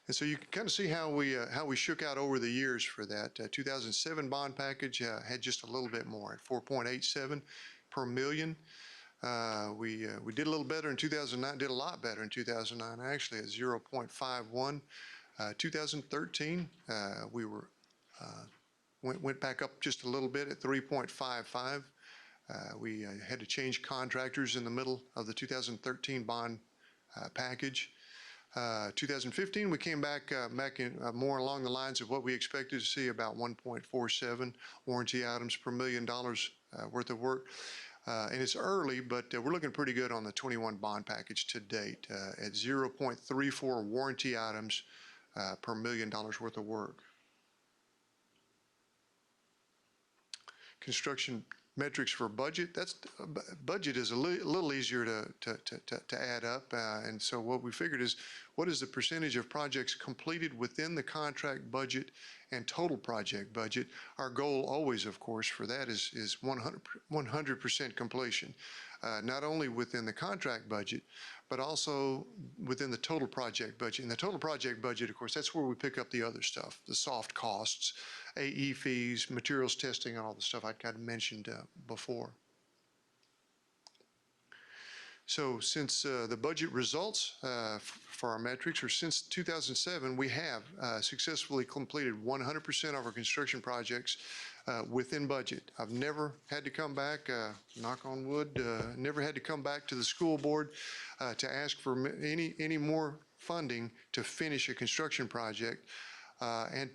And so you can kind of see how we shook out over the years for that. 2007 bond package had just a little bit more at 4.87 per million. We did a little better in 2009, did a lot better in 2009 actually at 0.51. 2013 we went back up just a little bit at 3.55. We had to change contractors in the middle of the 2013 bond package. 2015, we came back in more along the lines of what we expected to see, about 1.47 warranty items per $1 million worth of work. And it's early, but we're looking pretty good on the 21 bond package to date at 0.34 warranty items per $1 million worth of work. Construction metrics for budget. Budget is a little easier to add up, and so what we figured is, what is the percentage of projects completed within the contract budget and total project budget? Our goal always, of course, for that is 100% completion, not only within the contract budget, but also within the total project budget. And the total project budget, of course, that's where we pick up the other stuff, the soft costs, AE fees, materials testing, and all the stuff I kind of mentioned before. So since the budget results for our metrics, or since 2007, we have successfully completed 100% of our construction projects within budget. I've never had to come back, knock on wood, never had to come back to the school board to ask for any more funding to finish a construction project. And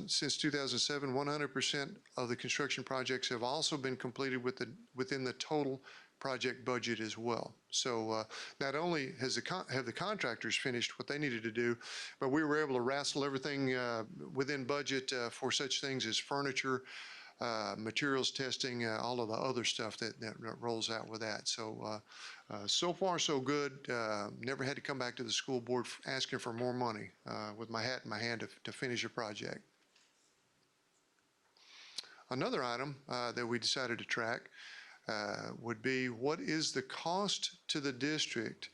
since 2007, 100% of the construction projects have also been completed within the total project budget as well. So not only have the contractors finished what they needed to do, but we were able to wrestle everything within budget for such things as furniture, materials testing, all of the other stuff that rolls out with that. So so far so good. Never had to come back to the school board asking for more money with my hat in my hand to finish a project. Another item that we decided to track would be, what is the cost to the district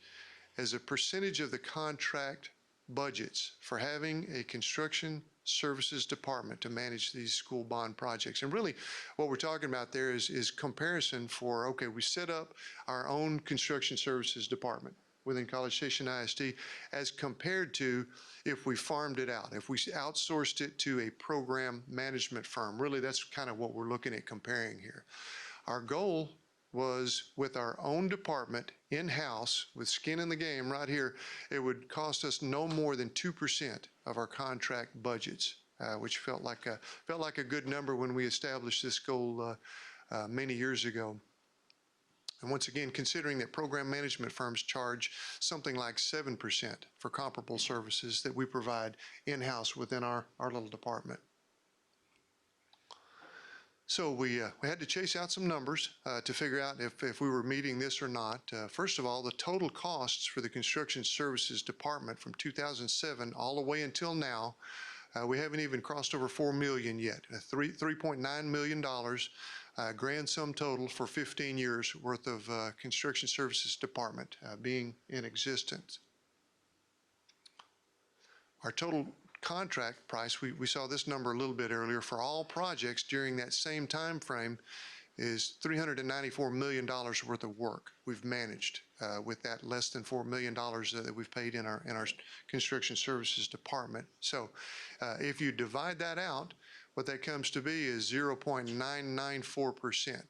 as a percentage of the contract budgets for having a construction services department to manage these school bond projects. And really what we're talking about there is comparison for, okay, we set up our own construction services department within College Station ISD as compared to if we farmed it out, if we outsourced it to a program management firm. Really, that's kind of what we're looking at comparing here. Our goal was, with our own department in-house with skin in the game right here, it would cost us no more than 2% of our contract budgets, which felt like a good number when we established this goal many years ago. And once again, considering that program management firms charge something like 7% for comparable services that we provide in-house within our little department. So we had to chase out some numbers to figure out if we were meeting this or not. First of all, the total costs for the construction services department from 2007 all the way until now, we haven't even crossed over $4 million yet. $3.9 million grand sum total for 15 years worth of construction services department being in existence. Our total contract price, we saw this number a little bit earlier, for all projects during that same time frame is $394 million worth of work we've managed with that less than $4 million that we've paid in our construction services department. So if you divide that out, what that comes to be is 0.994%,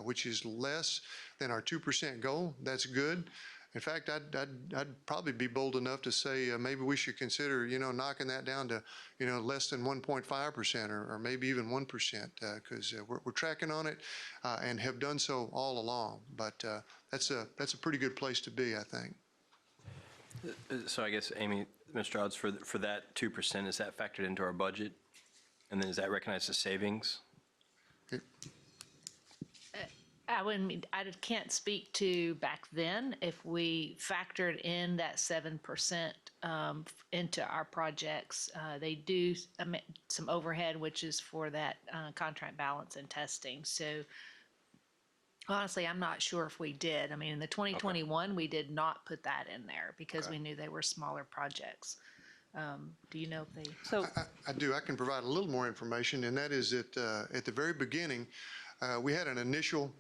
which is less than our 2% goal. That's good. In fact, I'd probably be bold enough to say maybe we should consider, knocking that down to, less than 1.5% or maybe even 1%, because we're tracking on it and have done so all along. But that's a pretty good place to be, I think. So I guess, Amy, Mr. Odds, for that 2%, is that factored into our budget? And then is that recognized as savings? I can't speak to back then if we factored in that 7% into our projects. They do some overhead, which is for that contract balance and testing. So honestly, I'm not sure if we did. I mean, in the 2021, we did not put that in there because we knew they were smaller projects. Do you know if they? So, I do. I can provide a little more information, and that is that at the very beginning, we had an initial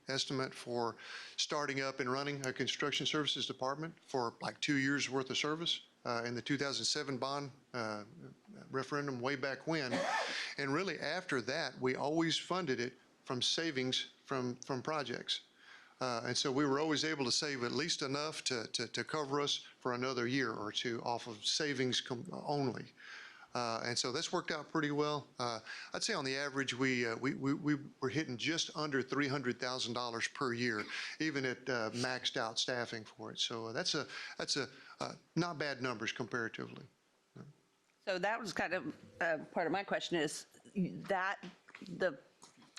estimate for starting up and running a construction services department for like 2 years worth of service in the 2007 bond referendum way back when. And really after that, we always funded it from savings from projects. And so we were always able to save at least enough to cover us for another year or two off of savings only. And so that's worked out pretty well. I'd say on the average, we were hitting just under $300,000 per year, even at maxed out staffing for it. So that's not bad numbers comparatively. so that was kind of part of my question is that the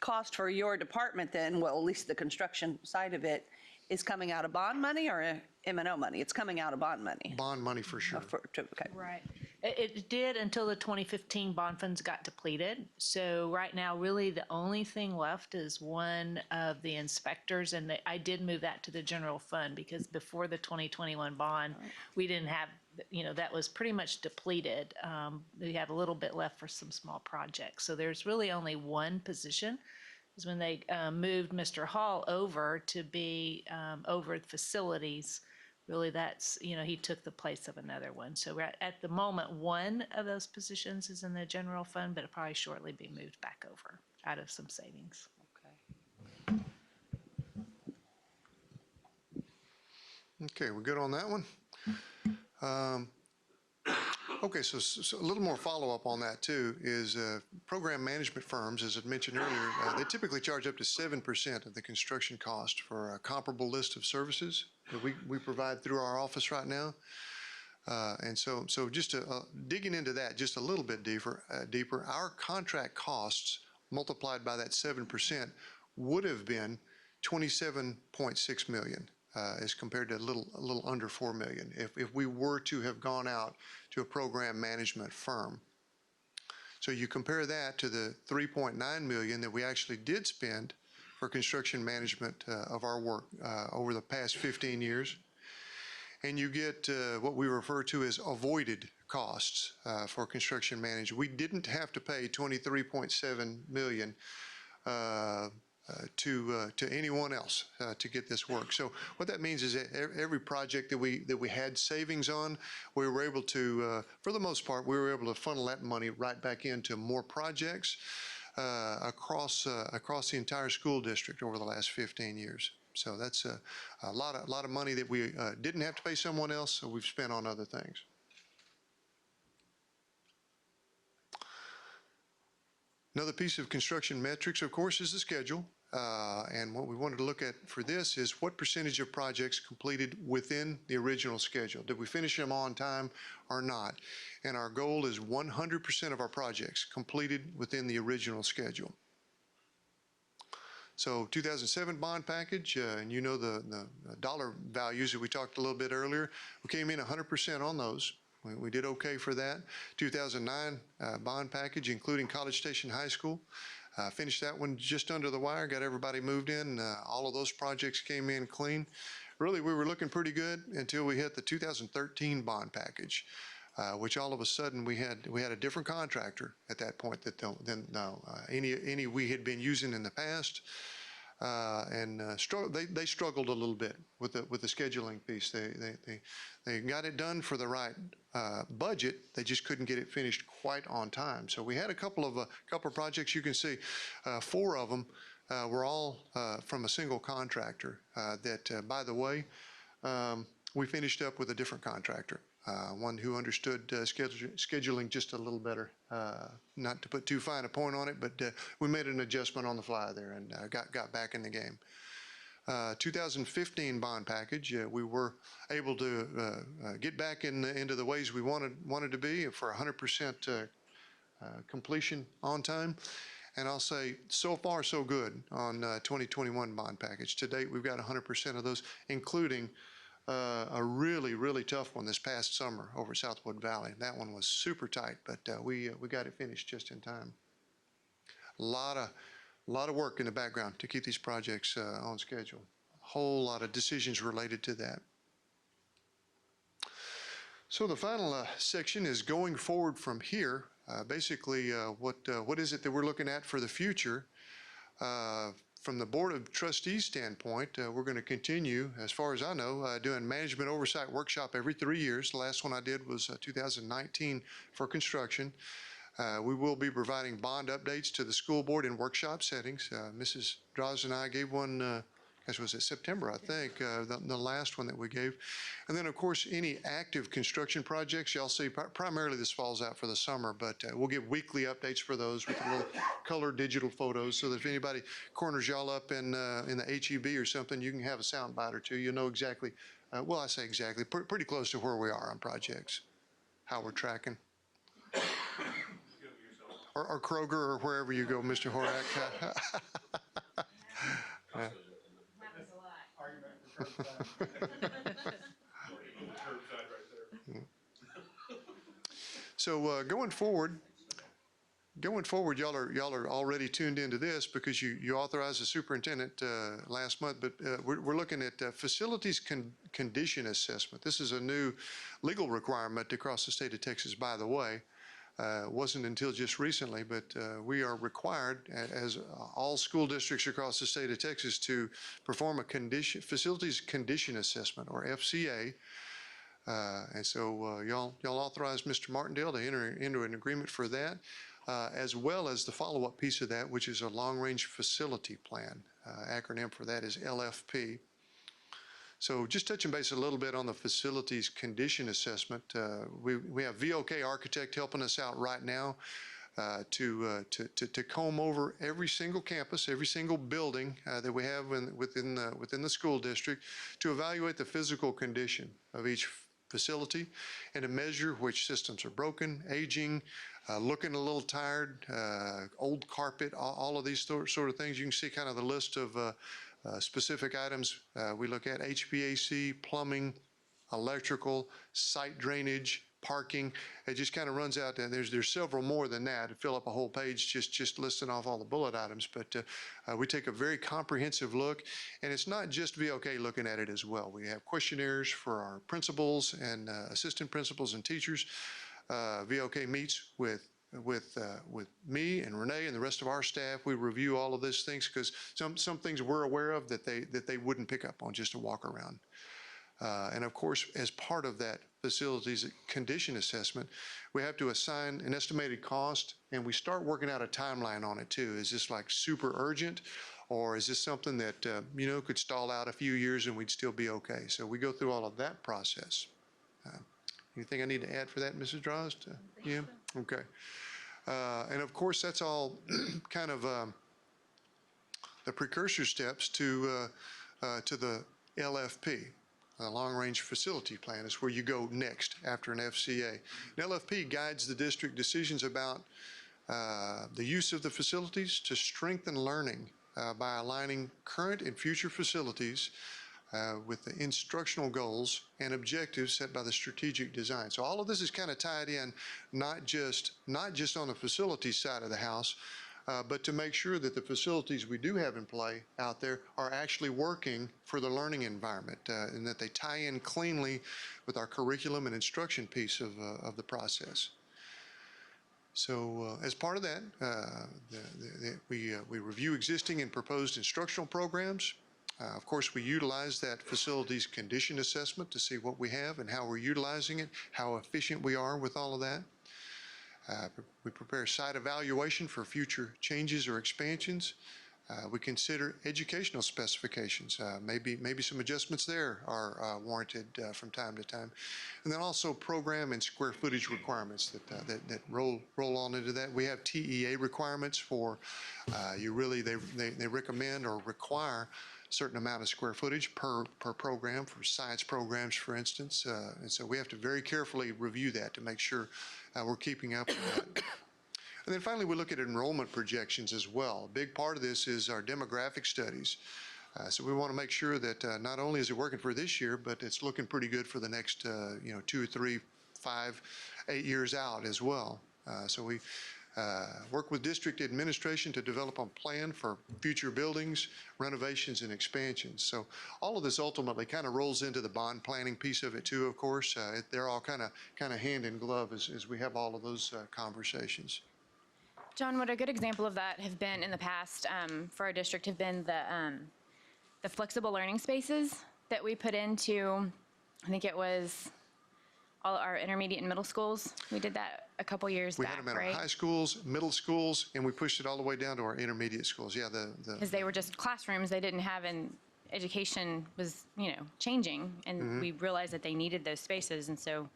cost for your department then, well, at least the construction side of it, is coming out of bond money or M&O money? It's coming out of bond money. Bond money for sure. Okay. Right. It did until the 2015 bond funds got depleted. So right now, really, the only thing left is one of the inspectors, and I did move that to the general fund because before the 2021 bond, we didn't have, that was pretty much depleted. We had a little bit left for some small projects. So there's really only one position. Is when they moved Mr. Hall over to be over facilities. Really, that's, he took the place of another one. So we're at the moment, one of those positions is in the general fund, but it'll probably shortly be moved back over out of some savings. Okay, we're good on that one? Okay, so a little more follow-up on that too is program management firms, as I mentioned earlier, they typically charge up to 7% of the construction cost for a comparable list of services that we provide through our office right now. And so just digging into that just a little bit deeper, our contract costs multiplied by that 7% would have been $27.6 million. As compared to a little under $4 million if we were to have gone out to a program management firm. So you compare that to the $3.9 million that we actually did spend for construction management of our work over the past 15 years, and you get what we refer to as avoided costs for construction management. We didn't have to pay $23.7 million to anyone else to get this work. So what that means is that every project that we had savings on, we were able to, for the most part, we were able to funnel that money right back into more projects across the entire school district over the last 15 years. So that's a lot of money that we didn't have to pay someone else, so we've spent on other things. Another piece of construction metrics, of course, is the schedule. And what we wanted to look at for this is what percentage of projects completed within the original schedule. Did we finish them on time or not? And our goal is 100% of our projects completed within the original schedule. So 2007 bond package, and the dollar values that we talked a little bit earlier, we came in 100% on those. We did okay for that. 2009 bond package, including College Station High School. Finished that one just under the wire, got everybody moved in. All of those projects came in clean. Really, we were looking pretty good until we hit the 2013 bond package, which all of a sudden we had a different contractor at that point than any we had been using in the past. They struggled a little bit with the scheduling piece. They got it done for the right budget. They just couldn't get it finished quite on time. So we had a couple of projects. You can see 4 of them were all from a single contractor. That, by the way, we finished up with a different contractor. One who understood scheduling just a little better. Not to put too fine a point on it, but we made an adjustment on the fly there and got back in the game. 2015 bond package, we were able to get back into the ways we wanted to be for 100% completion on time. And I'll say, so far, so good on 2021 bond package. To date, we've got 100% of those, including a really, really tough one this past summer over Southwood Valley. That one was super tight, but we got it finished just in time. A lot of work in the background to keep these projects on schedule. A whole lot of decisions related to that. So the final section is going forward from here. Basically, what is it that we're looking at for the future? From the Board of Trustees standpoint, we're going to continue, as far as I know, doing management oversight workshop every 3 years. The last one I did was 2019 for construction. We will be providing bond updates to the school board in workshop settings. Mrs. Draws and I gave one, gosh, was it September, I think, the last one that we gave. And then, of course, any active construction projects, y'all see, primarily this falls out for the summer, but we'll give weekly updates for those with a little color digital photos so that if anybody corners y'all up in the HEB or something, you can have a sound bite or two. You'll know exactly, well, I say exactly, pretty close to where we are on projects, how we're tracking. Or Kroger or wherever you go, Mr. Horak. So going forward, y'all are already tuned into this because you authorized the superintendent last month. But we're looking at facilities condition assessment. This is a new legal requirement across the state of Texas, by the way. It wasn't until just recently, but we are required, as all school districts across the state of Texas, to perform a facilities condition assessment, or FCA. And so y'all authorized Mr. Martindale to enter into an agreement for that, as well as the follow-up piece of that, which is a long-range facility plan. Acronym for that is LFP. So just touching base a little bit on the facilities condition assessment, we have VOK Architect helping us out right now to comb over every single campus, every single building that we have within the school district, to evaluate the physical condition of each facility and to measure which systems are broken, aging, looking a little tired, old carpet, all of these sort of things. You can see kind of the list of specific items. We look at HVAC, plumbing, electrical, site drainage, parking. It just kind of runs out, and there's several more than that to fill up a whole page just listing off all the bullet items. But we take a very comprehensive look, and it's not just VOK looking at it as well. We have questionnaires for our principals and assistant principals and teachers. VOK meets with me and Renee and the rest of our staff. We review all of these things because some things we're aware of that they wouldn't pick up on just a walk around. And of course, as part of that facilities condition assessment, we have to assign an estimated cost, and we start working out a timeline on it too. Is this like super urgent, or is this something that could stall out a few years and we'd still be okay? So we go through all of that process. Anything I need to add for that, Mrs. Draws? Yeah. Okay. And of course, that's all kind of the precursor steps to the LFP. The long-range facility plan is where you go next after an FCA. An LFP guides the district decisions about the use of the facilities to strengthen learning by aligning current and future facilities with the instructional goals and objectives set by the strategic design. So all of this is kind of tied in, not just on the facilities side of the house, but to make sure that the facilities we do have in play out there are actually working for the learning environment, and that they tie in cleanly with our curriculum and instruction piece of the process. So as part of that, we review existing and proposed instructional programs. Of course, we utilize that facilities condition assessment to see what we have and how we're utilizing it, how efficient we are with all of that. We prepare site evaluation for future changes or expansions. We consider educational specifications. Maybe some adjustments there are warranted from time to time. And then also program and square footage requirements that roll on into that. We have TEA requirements for they recommend or require a certain amount of square footage per program for science programs, for instance. And so we have to very carefully review that to make sure we're keeping up with that. And then finally, we look at enrollment projections as well. A big part of this is our demographic studies. So we want to make sure that not only is it working for this year, but it's looking pretty good for the next 2, 3, 5, 8 years out as well. So we Work with district administration to develop a plan for future buildings, renovations, and expansions. So all of this ultimately kind of rolls into the bond planning piece of it too, of course. They're all kind of hand in glove as we have all of those conversations. John, what a good example of that have been in the past for our district have been the flexible learning spaces that we put into, I think it was all our intermediate and middle schools. We did that a couple years We back, had them in our right? high schools, middle schools, and we pushed it all the way down to our intermediate schools. Yeah, Because they were just classrooms they didn't have, and education was, changing, and we realized that they needed those spaces, and so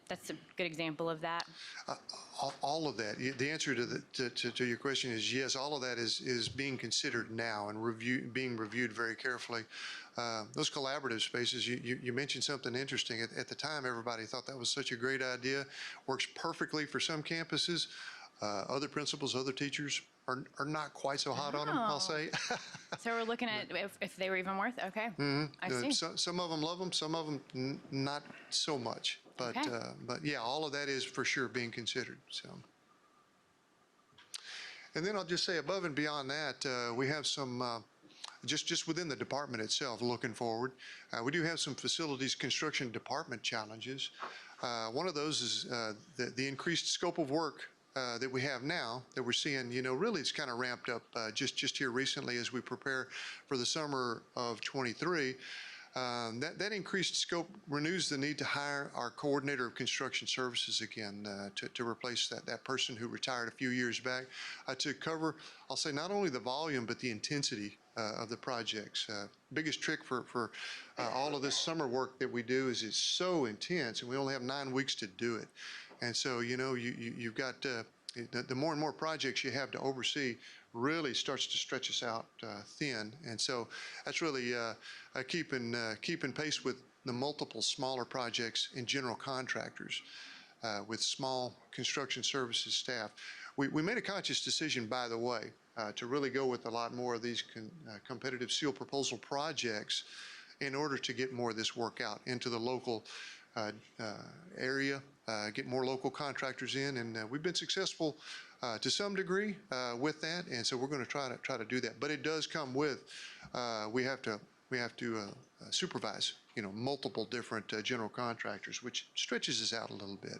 that's a good example of that. all of that. The answer to your question is yes. All of that is being considered now and being reviewed very carefully. Those collaborative spaces, you mentioned something interesting. At the time, everybody thought that was such a great idea. Works perfectly for some campuses. Other principals, other teachers are not quite so hot on them, I'll say. So we're looking at if they were even worth, okay. I see. Some of them love them, some of them not so much. But, Okay. but yeah, all of that is for sure being considered, so. And then I'll just say above and beyond that, we have some, just within the department itself, looking forward, we do have some facilities construction department challenges. One of those is the increased scope of work that we have now that we're seeing, really it's kind of ramped up just here recently as we prepare for the summer of '23. That increased scope renews the need to hire our coordinator of construction services again to replace that person who retired a few years back to cover, I'll say, not only the volume but the intensity of the projects. Biggest trick for all of this summer work that we do is it's so intense and we only have 9 weeks to do it. And so, you've got the more and more projects you have to oversee really starts to stretch us out thin. And so that's really keeping pace with the multiple smaller projects and general contractors with small construction services staff. We made a conscious decision, by the way, to really go with a lot more of these competitive seal proposal projects in order to get more of this work out into the local area, get more local contractors in, and we've been successful to some degree with that, and so we're going to try to do that. But it does come with we have to supervise multiple different general contractors, which stretches us out a little bit.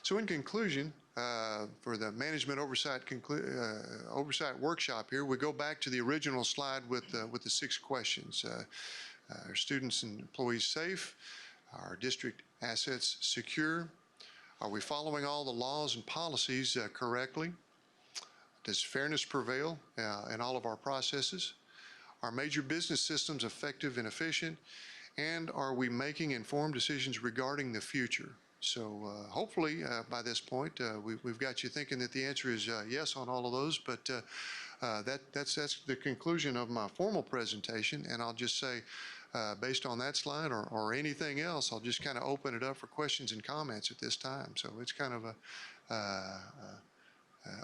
So in conclusion, for the management oversight workshop here, we go back to the original slide with the 6 questions. Are students and employees safe? Are district assets secure? Are we following all the laws and policies correctly? Does fairness prevail in all of our processes? Are major business systems effective and efficient? And are we making informed decisions regarding the future? So hopefully by this point, we've got you thinking that the answer is yes on all of those, but that's the conclusion of my formal presentation, and I'll just say, based on that slide or anything else, I'll just kind of open it up for questions and comments at this time. So it's kind of a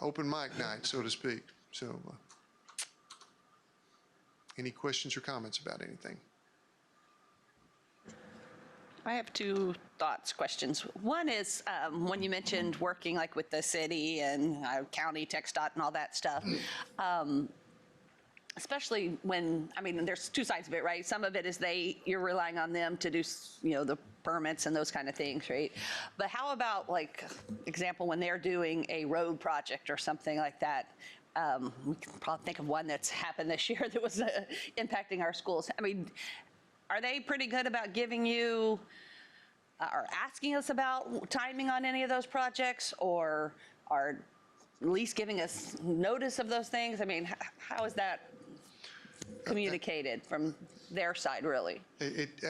open mic night, so to speak. So any questions or comments about anything? I have 2 questions. One is when you mentioned working like with the city and county, TxDOT and all that stuff, especially when, there's 2 sides of it, right? Some of it is you're relying on them to do, the permits and those kind of things, right? But how about, like, example, when they're doing a road project or something like that? We can probably think of one that's happened this year that was impacting our schools. Are they pretty good about giving you or asking us about timing on any of those projects, or are at least giving us notice of those things? How is that communicated from their side, really?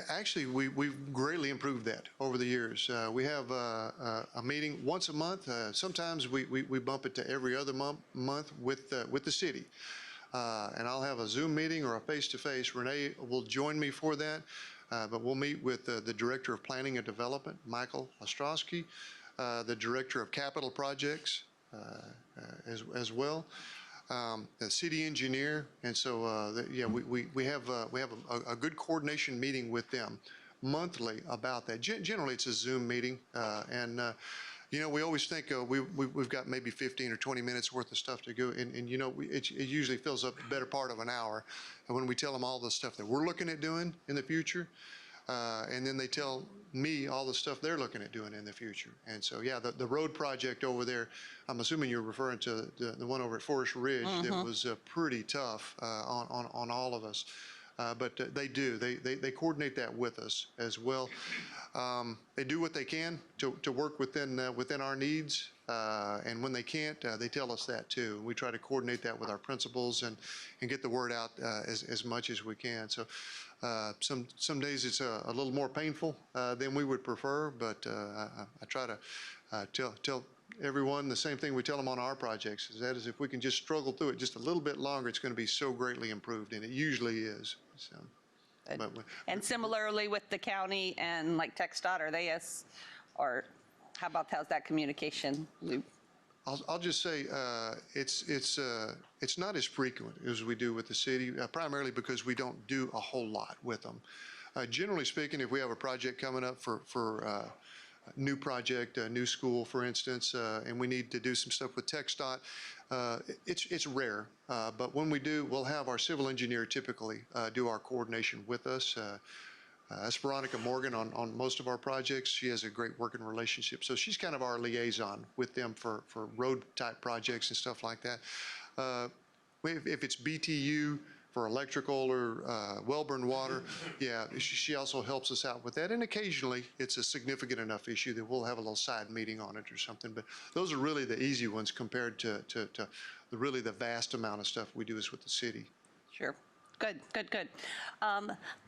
Actually, we've greatly improved that over the years. We have a meeting once a month. Sometimes we bump it to every other month with the city. And I'll have a Zoom meeting or a face-to-face. Renee will join me for that, but we'll meet with the Director of Planning and Development, Michael Ostrowski, the Director of Capital Projects as well, the city engineer, and so yeah, we have a good coordination meeting with them. monthly about that. Generally, it's a Zoom meeting, we always think we've got maybe 15 or 20 minutes worth of stuff to go, and it usually fills up the better part of an hour. And when we tell them all the stuff that we're looking at doing in the future, and then they tell me all the stuff they're looking at doing in the future. And so, yeah, the road project over there, I'm assuming you're referring to the one over at Forest Ridge that was pretty tough on all of us. But they do. They coordinate that with us as well. They do what they can to work within our needs, and when they can't, they tell us that too. We try to coordinate that with our principals and get the word out as much as we can. So some days it's a little more painful than we would prefer, but I try to tell everyone the same thing we tell them on our projects, is if we can just struggle through it just a little bit longer, it's going to be so greatly improved, and it usually is. So, And similarly with the county and like TxDOT, are they or how's that communication loop? I'll just say it's not as frequent as we do with the city, primarily because we don't do a whole lot with them. Generally speaking, if we have a project coming up for a new project, a new school, for instance, and we need to do some stuff with TxDOT, it's rare. But when we do, we'll have our civil engineer typically do our coordination with us. That's Veronica Morgan on most of our projects. She has a great working relationship. So she's kind of our liaison with them for road type projects and stuff like that. If it's BTU for electrical or Wellburn water, yeah, she also helps us out with that. And occasionally it's a significant enough issue that we'll have a little side meeting on it or something. But those are really the easy ones compared to really the vast amount of stuff we do is with the city. Sure. Good.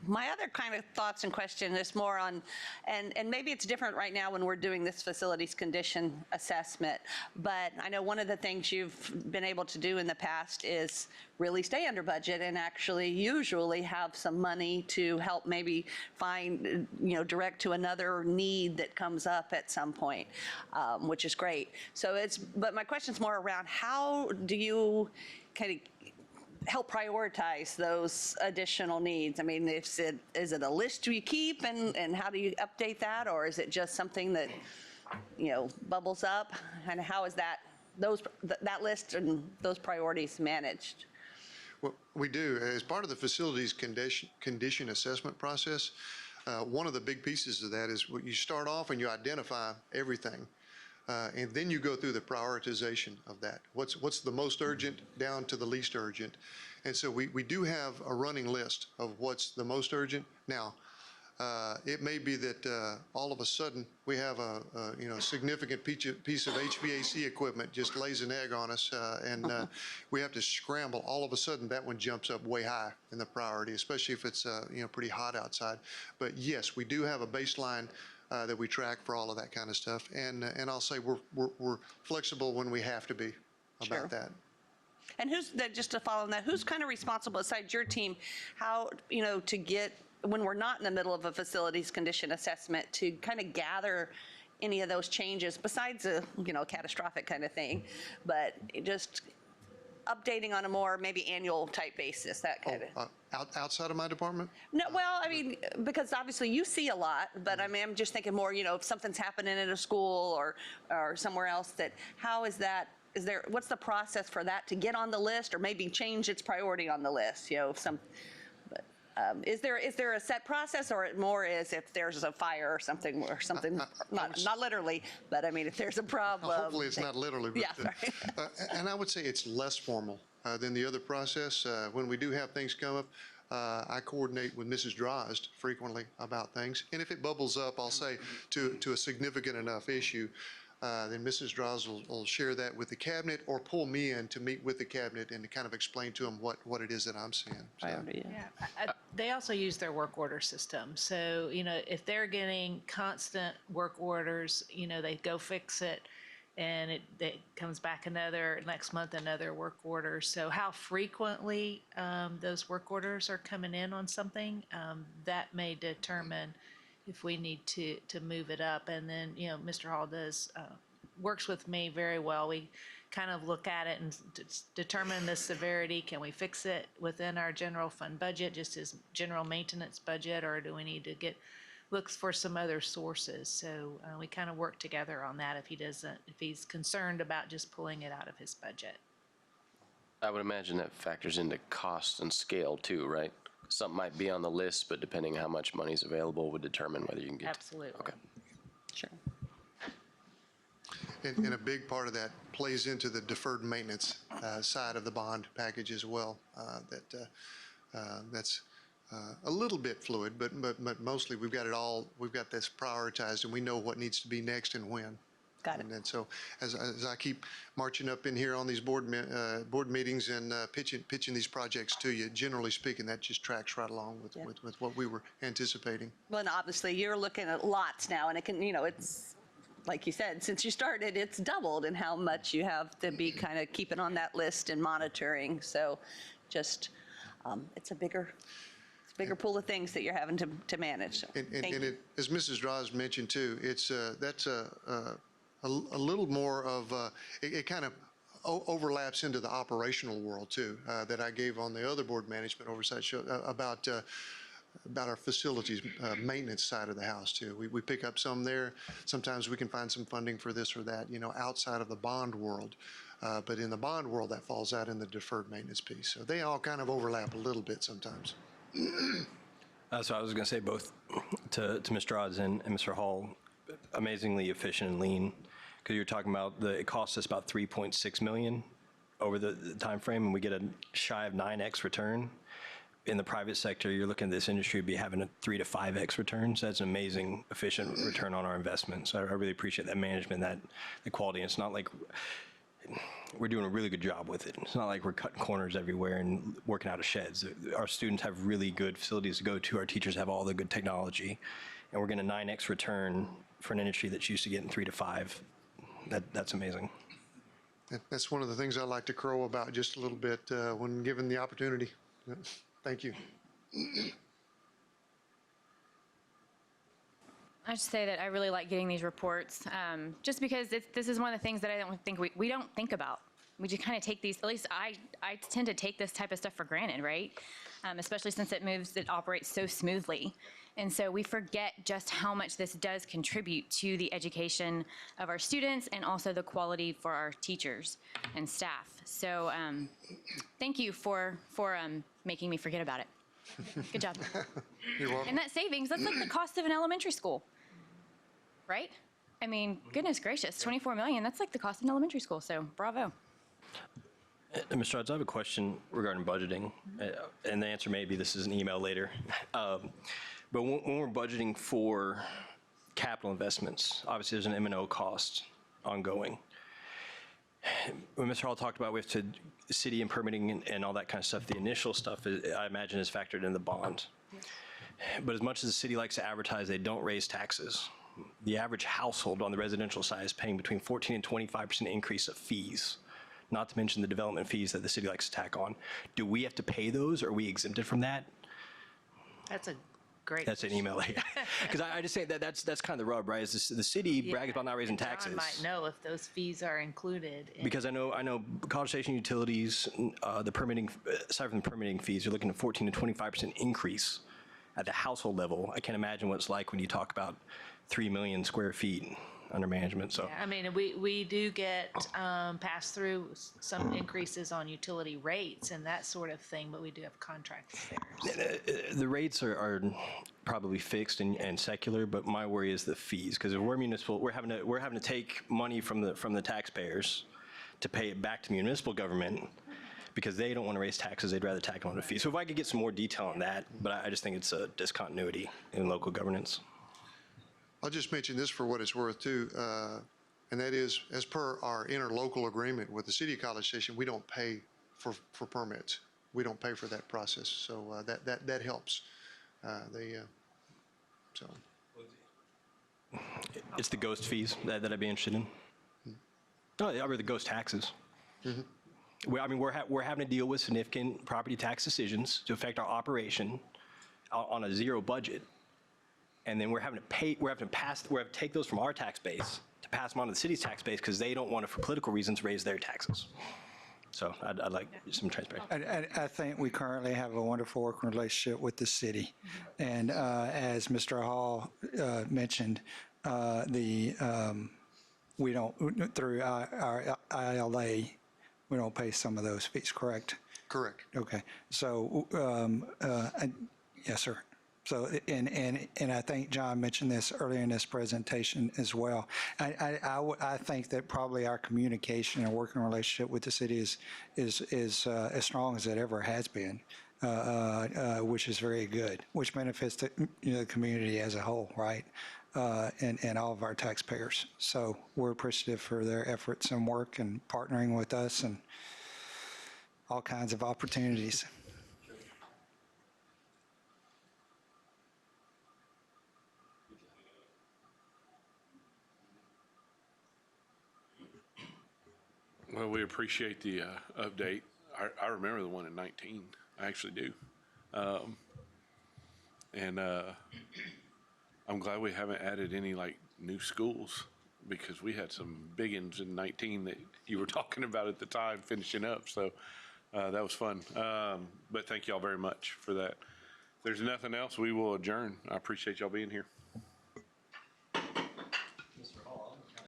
My other kind of thoughts and question is more on, and maybe it's different right now when we're doing this facilities condition assessment, but I know one of the things you've been able to do in the past is really stay under budget and actually usually have some money to help maybe find, direct to another need that comes up at some point, which is great. But my question's more around how do you kind of help prioritize those additional needs? I mean, is it a list you keep and how do you update that? Or is it just something that, bubbles up? And how is that list and those priorities managed? Well, we do. As part of the facilities condition assessment process, one of the big pieces of that is you start off and you identify everything. And then you go through the prioritization of that. What's the most urgent down to the least urgent. And so we do have a running list of what's the most urgent. Now, it may be that all of a sudden we have a significant piece of HVAC equipment just lays an egg on us, and we have to scramble. All of a sudden, that one jumps up way high in the priority, especially if it's pretty hot outside. But yes, we do have a baseline that we track for all of that kind of stuff, and I'll say we're flexible when we have to be about that. And just to follow on that, who's kind of responsible besides your team, how to get, when we're not in the middle of a facilities condition assessment, to kind of gather any of those changes besides a catastrophic kind of thing, but just updating on a more maybe annual type basis, that kind of. Outside of my department? No, well, I mean, because obviously you see a lot, but I mean, I'm just thinking more, if something's happening in a school or somewhere else, that how is that, what's the process for that to get on the list or maybe change its priority on the list, is there a set process, or it more is if there's a fire or something not literally, but I mean, if there's a problem. Hopefully it's not literally. But, yeah, sorry. And I would say it's less formal than the other process. When we do have things come up, I coordinate with Mrs. Drozd frequently about things. And if it bubbles up, I'll say to a significant enough issue, then Mrs. Drozd will share that with the cabinet or pull me in to meet with the cabinet and to kind of explain to them what it is that I'm seeing. So. Yeah. They also use their work order system. So, if they're getting constant work orders, they go fix it and it comes back next month, another work order. So how frequently those work orders are coming in on something, that may determine if we need to move it up. And then, Mr. Hall works with me very well. We kind of look at it and determine the severity. Can we fix it within our general fund budget, just as general maintenance budget, or do we need to get looks for some other sources. So we kind of work together on that if he's concerned about just pulling it out of his budget. I would imagine that factors into cost and scale too, right? Something might be on the list, but depending how much money's available would determine whether you can get. Absolutely. Okay. Sure. And a big part of that plays into the deferred maintenance side of the bond package as well. That's a little bit fluid, but mostly we've got this prioritized, and we know what needs to be next and when. Got it. And so as I keep marching up in here on these board meetings and pitching these projects to you, generally speaking, that just tracks right along with what we were anticipating. Well, and obviously you're looking at lots now, and it can, it's, like you said, since you started, it's doubled in how much you have to be kind of keeping on that list and monitoring. So just, it's a bigger pool of things that you're having to manage. So And thank you. as Mrs. Draws mentioned too, that's a little more of, it kind of overlaps into the operational world too, that I gave on the other board management oversight show about our facilities maintenance side of the house too. We pick up some there. Sometimes we can find some funding for this or that, outside of the bond world. But in the bond world, that falls out in the deferred maintenance piece. So they all kind of overlap a little bit sometimes. So I was going to say both to Mr. Odds and Mr. Hall, amazingly efficient and lean, because you're talking about it costs us about $3.6 million over the time frame, and we get a shy of 9x return. In the private sector, you're looking at this industry be having a 3 to 5x return. So that's an amazing, efficient return on our investment. So I really appreciate that management, the quality. And it's not like we're doing a really good job with it. It's not like we're cutting corners everywhere and working out of sheds. Our students have really good facilities to go to. Our teachers have all the good technology. And we're getting a 9x return for an industry that's used to getting 3 to 5. That's amazing. That's one of the things I like to crow about just a little bit when given the opportunity. Thank you. I just say that I really like getting these reports, just because this is one of the things that I don't think we don't think about. We just kind of take these, at least I tend to take this type of stuff for granted, right? Especially since it operates so smoothly. And so we forget just how much this does contribute to the education of our students and also the quality for our teachers and staff. So thank you for making me forget about it. Good job. You're welcome. And that savings, that's like the cost of an elementary school, right? I mean, goodness gracious, 24 million, that's like the cost of an elementary school, so bravo. Mr. Odds, I have a question regarding budgeting, and the answer may be this is an email later. But when we're budgeting for capital investments, obviously there's an M&O cost ongoing. When Mr. Hall talked about we have to city and permitting and all that kind of stuff, the initial stuff, I imagine, is factored in the bond. Yes. But as much as the city likes to advertise they don't raise taxes, the average household on the residential side is paying between 14 and 25% increase of fees, not to mention the development fees that the city likes to tack on. Do we have to pay those, or are we exempted from that? That's a great. That's an email, because I just say that's kind of the rub, right? Is the city brags about not raising taxes. John might know if those fees are included. Because I know College Station utilities, the permitting, aside from the permitting fees, you're looking at 14 to 25% increase at the household level. I can't imagine what it's like when you talk about 3 million square feet under management. So I mean, we do get pass through some increases on utility rates and that sort of thing, but we do have contracts there. the rates are probably fixed and secular, but my worry is the fees, because if we're municipal, we're having to take money from the taxpayers to pay it back to municipal government because they don't want to raise taxes. They'd rather tack on a fee. So if I could get some more detail on that, but I just think it's a discontinuity in local governance. I'll just mention this for what it's worth too, and that is, as per our interlocal agreement with the city of College Station, we don't pay for permits. We don't pay for that process, so that helps. So. It's the ghost fees that I'd be interested in. No, or the ghost taxes. Mm-hmm. I mean, we're having to deal with significant property tax decisions to affect our operation on a zero budget. And then we're having to take those from our tax base to pass them on to the city's tax base because they don't want to, for political reasons, raise their taxes. So I'd like some transparency. I think we currently have a wonderful working relationship with the city. And as Mr. Hall mentioned, we don't, through our ILA, we don't pay some of those fees, correct? Correct. Okay, so, yes, sir. So, and I think John mentioned this earlier in this presentation as well. I think that probably our communication and working relationship with the city is as strong as it ever has been, which is very good, which benefits the community as a whole, right? And all of our taxpayers. So we're appreciative for their efforts and work and partnering with us and all kinds of opportunities. Well, we appreciate the update. I remember the one in 19. I actually do. And I'm glad we haven't added any like new schools because we had some big ones in 19 that you were talking about at the time finishing up. So that was fun. But thank y'all very much for that. If there's nothing else, we will adjourn. I appreciate y'all being here.